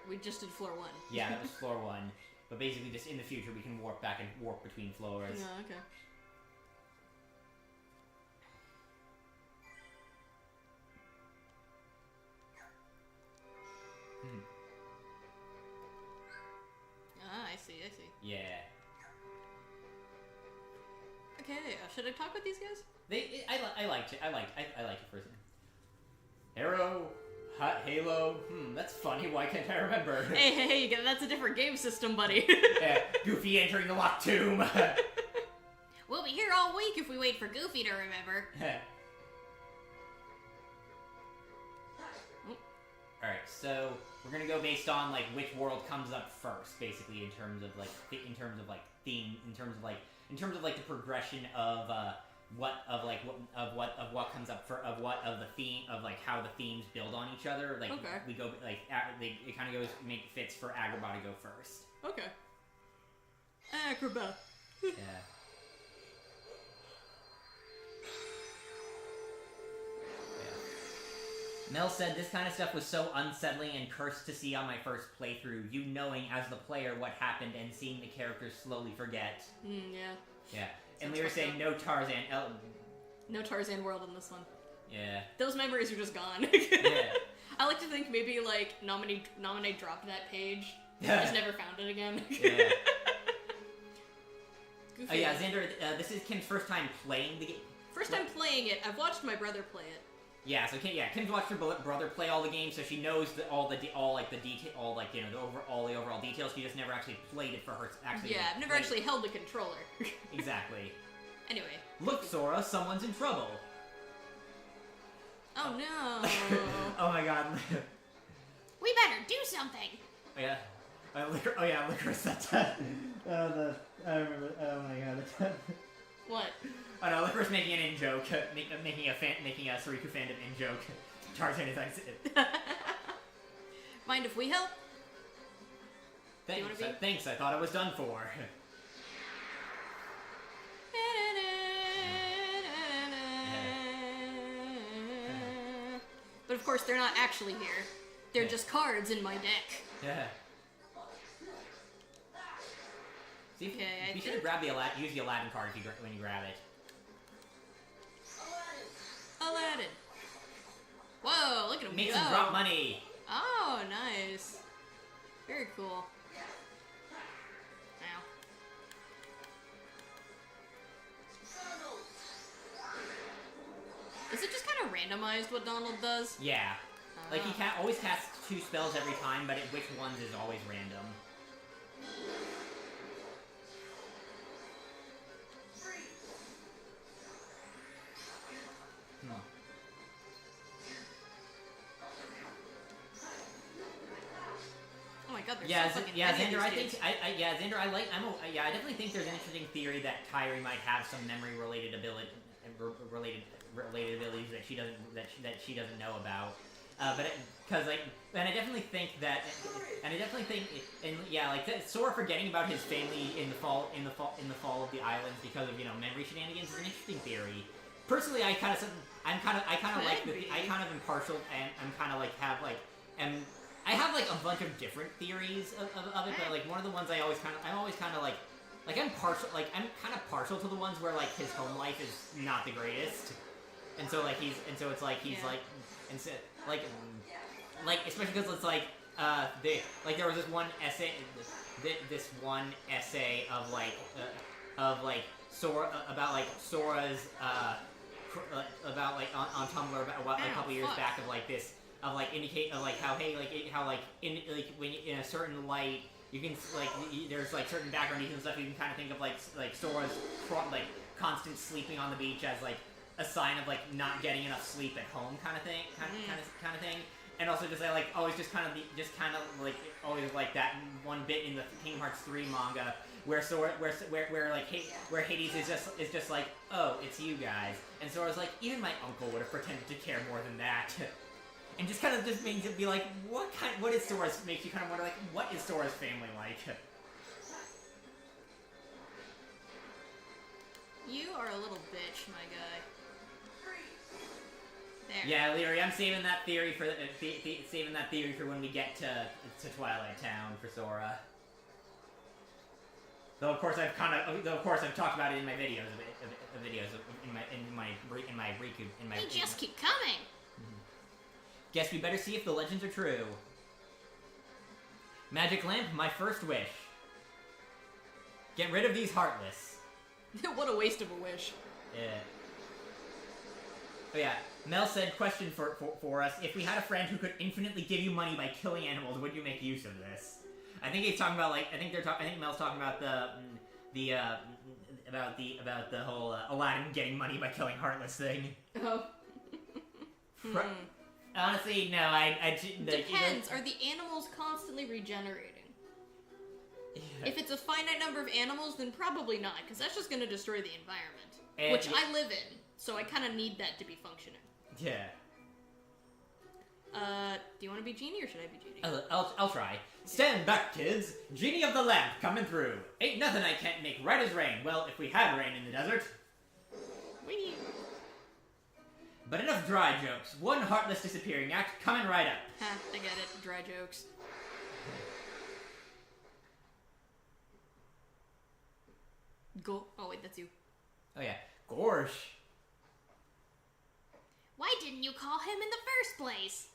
we just did floor 1. Yeah, that was floor 1. But basically, just in the future, we can warp back and warp between floors. Yeah, okay. Ah, I see. Yeah. Okay, should I talk with these guys? I liked it. I liked it first. Arrow, Hot Halo. That's funny. Why can't I remember? Hey, that's a different game system, buddy. Goofy entering the locked tomb. We'll be here all week if we wait for Goofy to remember. Alright, so we're gonna go based on like which world comes up first, basically in terms of the progression of what comes up how the themes build on each other. Like Okay. we go it kind of goes fits for Agrabah to go first. Okay. Acrobat. Yeah. Mel said, this kind of stuff was so unsettling and cursed to see on my first playthrough, you knowing as the player what happened and seeing the characters slowly forget. Yeah. Yeah. And Sounds we were fucked saying up. no Tarzan. No Tarzan world in this one. Yeah. Those memories are just gone. Yeah. I like to think maybe like Nominee dropped that page. I just never found it again. Yeah. Goofy. Oh yeah, Xander, this is Kim's first time playing the game. First time playing it. I've watched my brother play it. Yeah, so Kim's watched her brother play all the games, so she knows all the overall details. She just never actually played it for her. Yeah, I've never actually held the controller. Exactly. Anyway. Look, Sora, someone's in trouble. Oh no. Oh my god. We better do something. Oh yeah. Licorice. That's I remember. Oh my god. What? Oh no, Licorice making an in joke, making a Sariku fandom in joke. Tarzan is Mind if we help? Thanks. wanna be? Thanks. I thought it was done for. But of course, they're not actually here. They're just cards in my deck. Yeah. See, Okay, I you should think- grab use the Aladdin card when you grab it. Aladdin. Whoa, look at him Makes go. him drop money. Oh, nice. Very cool. Ow. Is it just kind of randomized what Donald does? Yeah. Like he Ah. always casts 2 spells every time, but which ones is always random. Oh my god, they're Yeah, so fucking yeah, heavy Xander. I these think, days. Xander. I definitely think there's an interesting theory that Kyrie might have some memory-related abilities that she doesn't know about. I definitely think Sora forgetting about his family in the fall of the islands because of memory shenanigans is an interesting theory. Personally, I kind of impartial and I have like a bunch of different theories of it, but like one of the ones I'm kind of partial to the ones where like his home life is not the greatest. and so like he's and so it's like he's Yeah. like and so like especially because it's like there was this one essay of like Sora about like Sora's about like on Tumblr about a couple years fuck. back of like this of like indicate of like how hey how like in like when in a certain light you can like there's like certain background and stuff you can kind of think of like Sora's like constant sleeping on the beach as like a sign of like not getting enough sleep at home kind of thing kind of thing. And also just like always just kind of like always like that one bit in the Kingdom Hearts 3 manga where Sora where Hades is just like, oh, it's you guys, and Sora's like, even my uncle would have pretended to care more than that, and just kind of just makes it be like, what is Sora's, makes you kind of wonder like, what is Sora's family like? You are a little bitch, my guy. There. Yeah, Leary, I'm saving that theory for when we get to Twilight Town for Sora. Though of course I've talked about it in my videos in my They just keep coming. Guess we better see if the legends are true. Magic lamp, my first wish. Get rid of these heartless. What a waste of a wish. Yeah. Oh yeah, Mel said, question for us. If we had a friend who could infinitely give you money by killing animals, would you make use of this? I think he's talking about like, I think Mel's talking about about the whole Aladdin getting money by killing heartless thing. Oh. Honestly, no, Depends. Are the animals constantly regenerating? Yeah. If it's a finite number of animals, then probably not, because that's just going to destroy the environment. And which I live in, so I kind of need that to be functioning. Yeah. Do you want to be Genie, or should I be Genie? I'll try. Stand back, kids! Genie of the lamp coming through. Ain't nothing I can't make right as rain. Well, if we had rain in the desert. Wee. But enough dry jokes. One heartless disappearing act coming right up. Ha, I get it. Dry jokes. Go. Oh wait, that's you. Oh yeah. Gorsh. Why didn't you call him in the first place?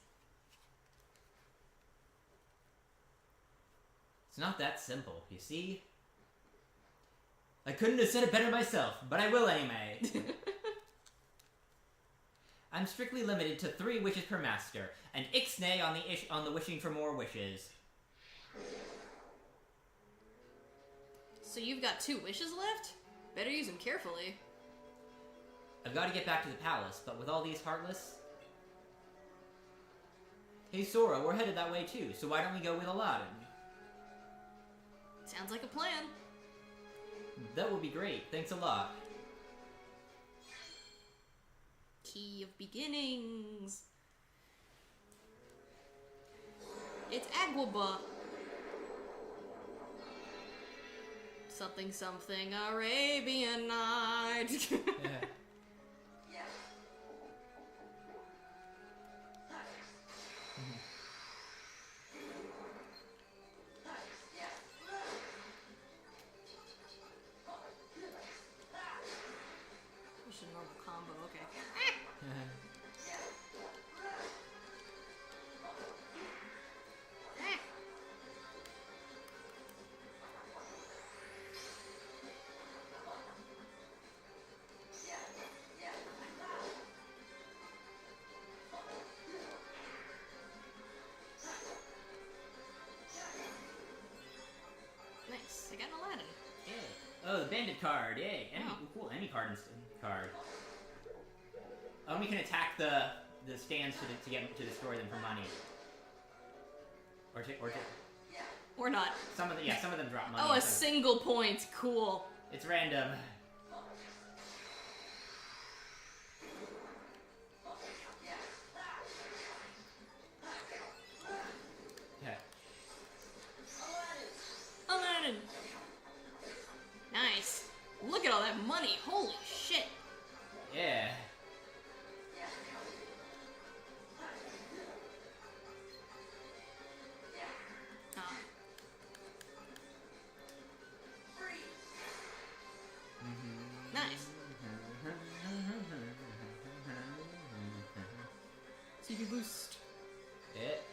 It's not that simple, you see? I couldn't have said it better myself, but I will anyway. I'm strictly limited to 3 wishes per master, and ixnay on the wishing for more wishes. So you've got 2 wishes left? Better use them carefully. I've got to get back to the palace, but with all these heartless... Hey Sora, we're headed that way too, so why don't we go with Aladdin? Sounds like a plan. That would be great, thanks a lot. Key of beginnings. It's Agrabah. Something something Arabian Night. Yeah. Just a normal combo, okay. Nice, I got an Aladdin. Yeah. Oh, the bandit card, yay. Cool, any card card. Oh, and we can attack the stands to destroy them for money. Or not. Some of them drop money. Oh, a single point. Cool. It's random. Yeah. Aladdin. Nice. Look at all that money. Holy shit. Yeah. Oh. boost. It.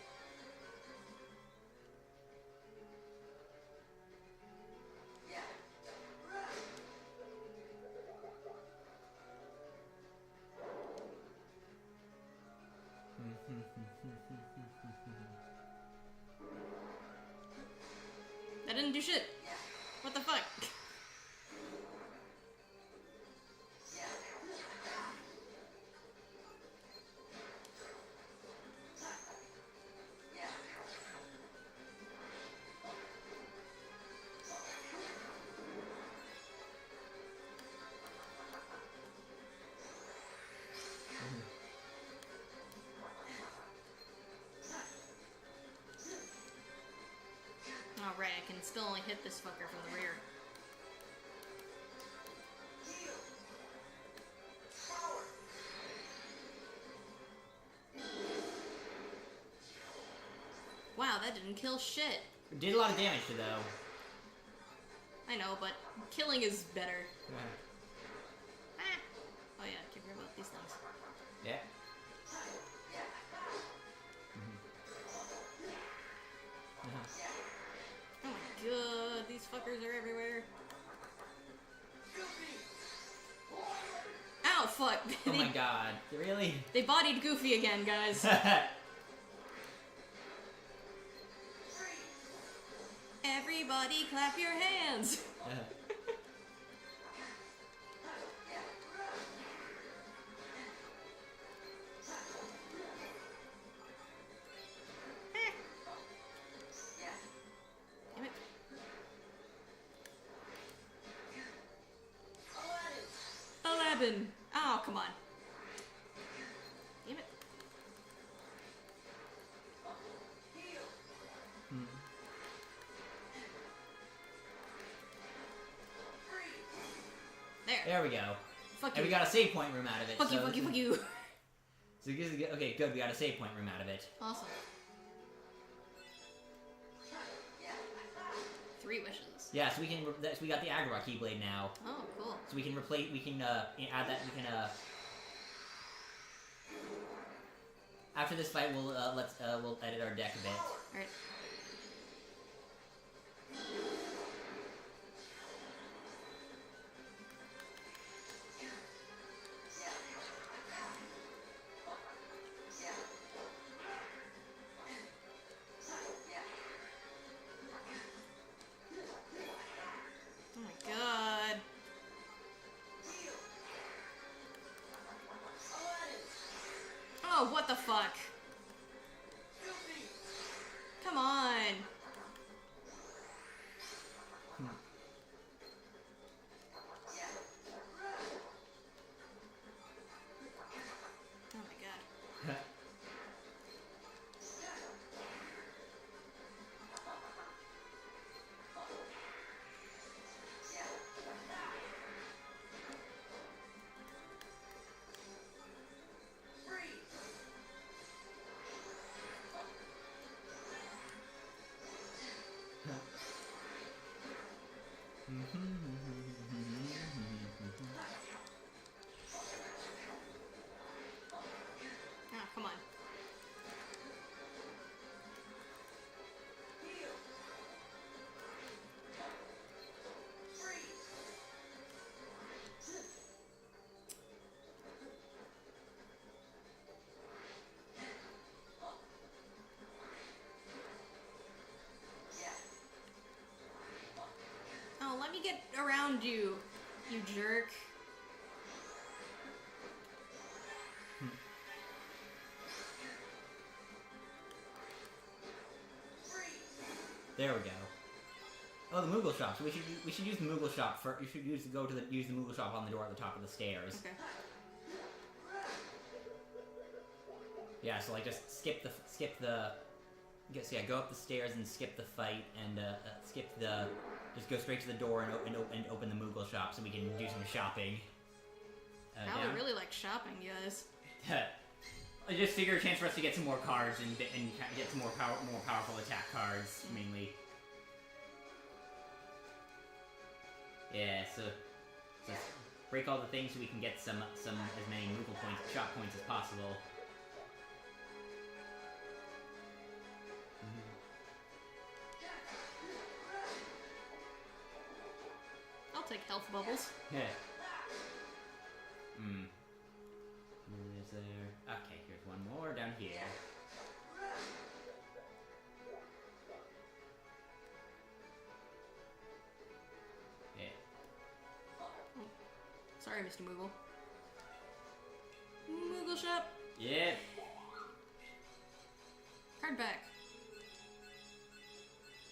That didn't do shit. What the fuck? Oh, right, I can still only hit this fucker from the rear. Wow, that didn't kill shit. It did a lot of damage to though. I know, but killing is better. Yeah. Ah. Oh yeah, I can forget about these things. Yeah. Oh my god, these fuckers are everywhere. Ow, fuck. Oh my god. Really? They bodied Goofy again, guys. Everybody clap your hands. Damn it. Aladdin. Oh, come on. Damn it. There. There we go. Fuck And you. we got a save point room out of it. Fuck you, so fuck you, fuck you. So this is good. Okay, good. We got a save point room out of it. Awesome. 3 wishes. Yeah, so we can. So we got the Agrabah Keyblade now. Oh, cool. So we can replace. We can add that. We can. After this fight, we'll we'll edit our deck a bit. Alright. Oh my god. Oh, what the fuck? Come on. Oh my god. Oh, come on. Oh, let me get around you, you jerk. There we go. Oh, the Moogle shop. So we should use the Moogle shop for. You should use the Moogle shop on the door at the top of the stairs. Okay. Yeah. So like just skip the. Go up the stairs and skip the fight and just go straight to the door and open the Moogle shop so we can do some shopping. I would really like shopping, guys. I just figure a chance for us to get some more cards and get some more powerful attack cards mainly. Yeah, so break all the things so we can get some as many Moogle points, shop points as possible. bubbles. Yeah. Is there? Okay, here's one more down here. Yeah. Sorry, Mr. Moogle. Moogle shop. Yeah. Card back.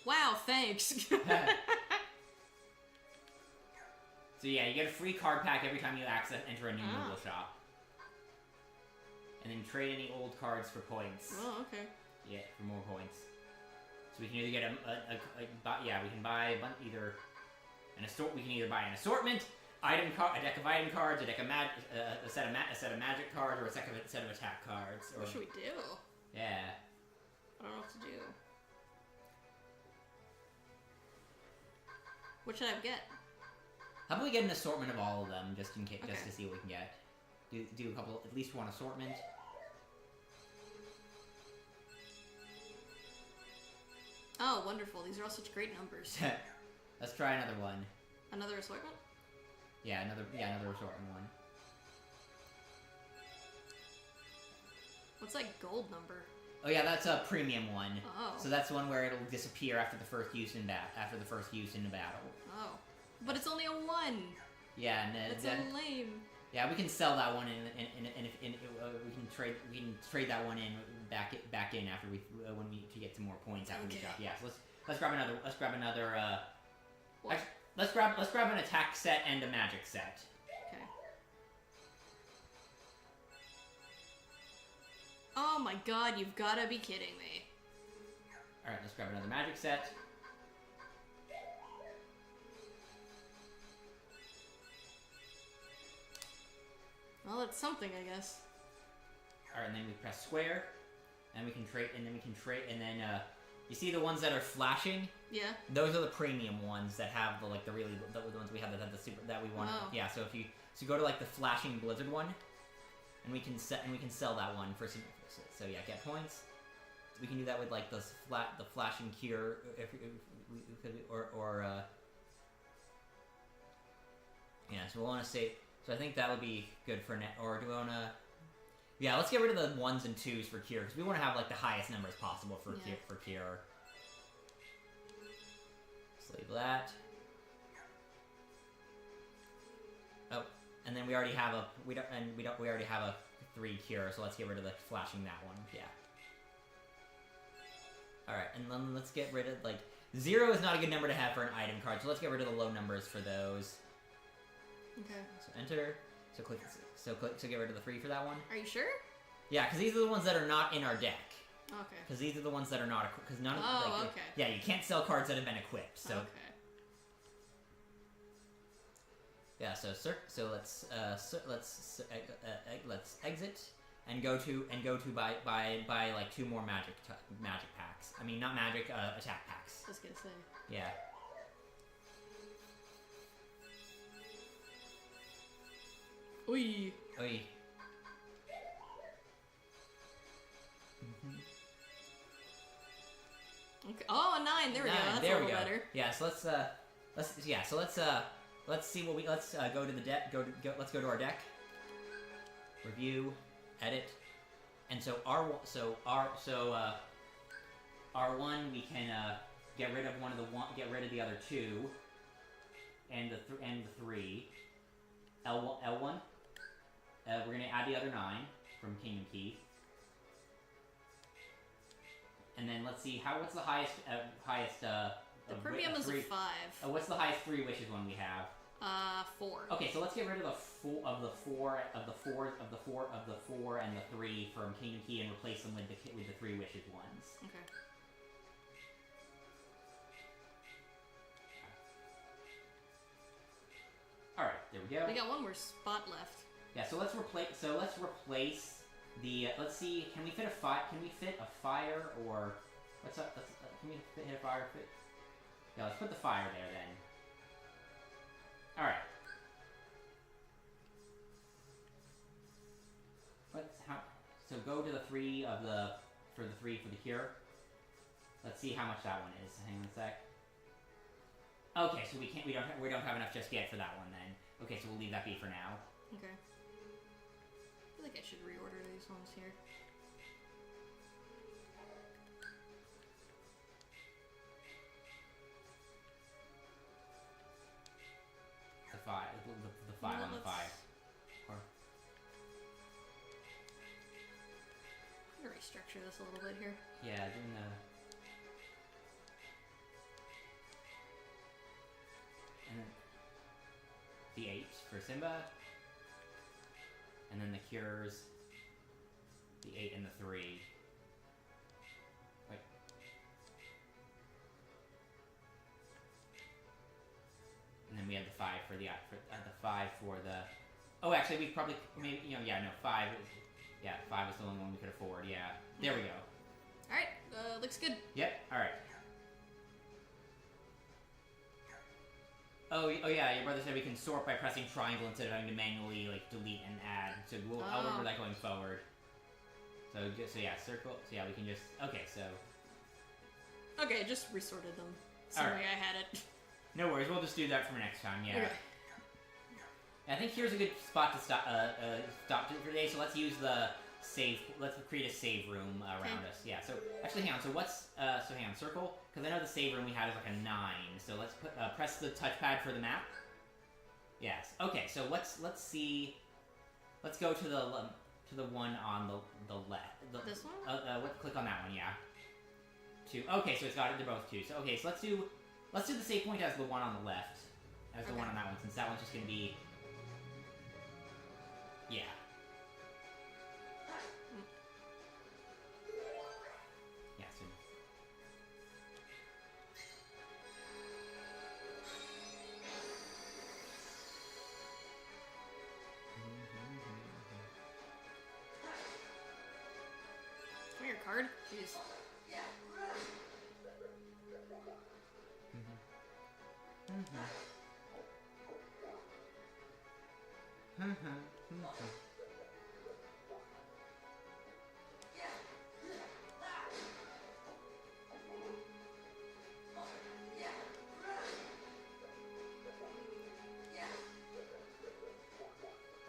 Wow, thanks. So yeah, you get a free card pack every time you enter a new Moogle shop. And then trade any old cards for points. Oh, okay. Yeah, for more points. So we can either get we can buy either we can either buy an assortment, a deck of item cards, a deck of a set of magic cards, or a set of attack cards. Or, What should we do? Yeah. I don't know what to do. What should I get? How about we get an assortment of all of them, just in case, just Okay. to see what we can get. Do a couple, at least one assortment. Oh, wonderful. These are all such great numbers. Let's try another one. Another assortment? Yeah, another assortment one. What's that gold number? Oh yeah, that's a premium one. Oh. So that's one where it'll disappear after the first use in battle. Oh. But it's only a 1! Yeah, and That's then so lame. yeah, we can sell that one we can trade that one in back in after to get some more points after we Okay. shop. Yeah, so let's grab another What? let's grab an attack set and a magic set. Okay. Oh my god, you've gotta be kidding me. All right, let's grab another magic set. Well, that's something, I guess. All right, and then we press square, and we can trade, you see the ones that are flashing? Yeah. Those are the premium ones that have the ones we have that have the super that we want. Oh. Yeah, so if you go to like the flashing blizzard one, and we can sell that one for some. So yeah, get points. We can do that with like the flashing cure yeah. So we want to say. So I think that would be good for net. Or do we want to? Yeah, let's get rid of the 1s and 2s for cure because we want to have like the highest numbers possible for cure. Just leave that. Oh, and then we already have we already have a 3 cure, so let's get rid of the flashing that one. Yeah. All right, and then let's get rid of 0 is not a good number to have for an item card, so let's get rid of the low numbers for those. Okay. So enter. So get rid of the 3 for that one. Are you sure? Yeah, because these are the ones that are not in our deck. Okay. Because these are the ones that are not because none of okay. Yeah, you can't sell cards that have been equipped. So Okay. yeah, let's exit and go to buy like 2 more magic packs. I mean, not magic attack packs. I was gonna say. Yeah. Oi. Oi. Okay. Oh, a 9. There we go. That's There a we little go. better. Yeah, so let's see what let's go to the deck. Let's go to our deck. Review, edit, and so R1 we can get rid of get rid of the other 2, and the 3. L1. We're gonna add the other 9 from Kingdom Keith. And then let's see what's the highest The premium is a 5. What's the highest 3 wishes one we have? 4. Okay, so let's get rid of the 4 and the 3 from Kingdom Key and replace them with the 3 wishes ones. Okay. All right, there we go. We got one more spot left. Yeah, so let's replace the. Let's see. Can we fit a fire? Can we fit a fire or what's up? Can we hit a fire? Yeah, let's put the fire there then. All right. So go to the 3 for the cure. Let's see how much that one is. Hang on a sec. Okay, so we don't have enough just yet for that one then. Okay, so we'll leave that be for now. Okay. I feel like I should reorder these ones here. The 5 No, on the let's- 5. Or I'm gonna restructure this a little bit here. yeah, doing the. And then the 8 for Simba. And then the cures. The 8 and the 3. Wait. And then we have the 5 for the 5 for the. Oh, actually, we probably maybe 5. Yeah, 5 was the only one we could afford. Yeah, there we go. All right, looks good. Yep. All right. Oh yeah, your brother said we can sort by pressing triangle instead of having to manually like delete and add. So I'll remember that going forward. So yeah, circle. So yeah, we can just Okay, I just resorted them. All Sorry, right. I had it. No worries, we'll just do that for next time. Yeah. Okay. I think here's a good spot to stop for today. So let's use the save. Let's create a save room around us. Yeah. So actually, hang on. So hang on. Circle, because I know the save room we had is like a 9. So let's press the touchpad for the map. Yes. Okay. So let's see. Let's go to the one on the left. This one? Click on that one. Yeah. 2. Okay. So it's got it. They're both 2. So okay. So let's do the save point as the one on the left. As the one on that one, since that one's just gonna be. Yeah. Yeah, so. Come here, card. Jeez.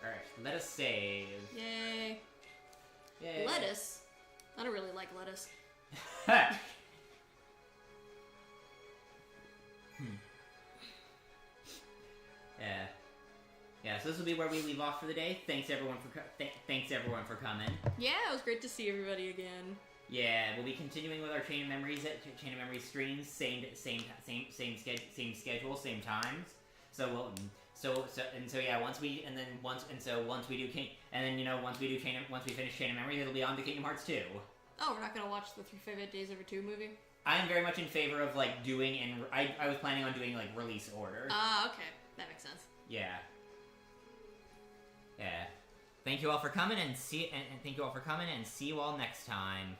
Alright, let us save. Yay. Yay. Lettuce? I don't really like lettuce. Yeah. Yeah, so this will be where we leave off for the day. Thanks everyone for coming. Yeah, it was great to see everybody again. Yeah, we'll be continuing with our Chain of Memories streams. Same schedule, same times. Once we finish Chain of Memories, it'll be on to Kingdom Hearts 2. Oh, we're not gonna watch the 358 Days Over 2 movie? I'm very much in favor of like doing I was planning on doing like release order. Ah, okay. That makes sense. Yeah. Yeah. Thank you all for coming and see you all next time.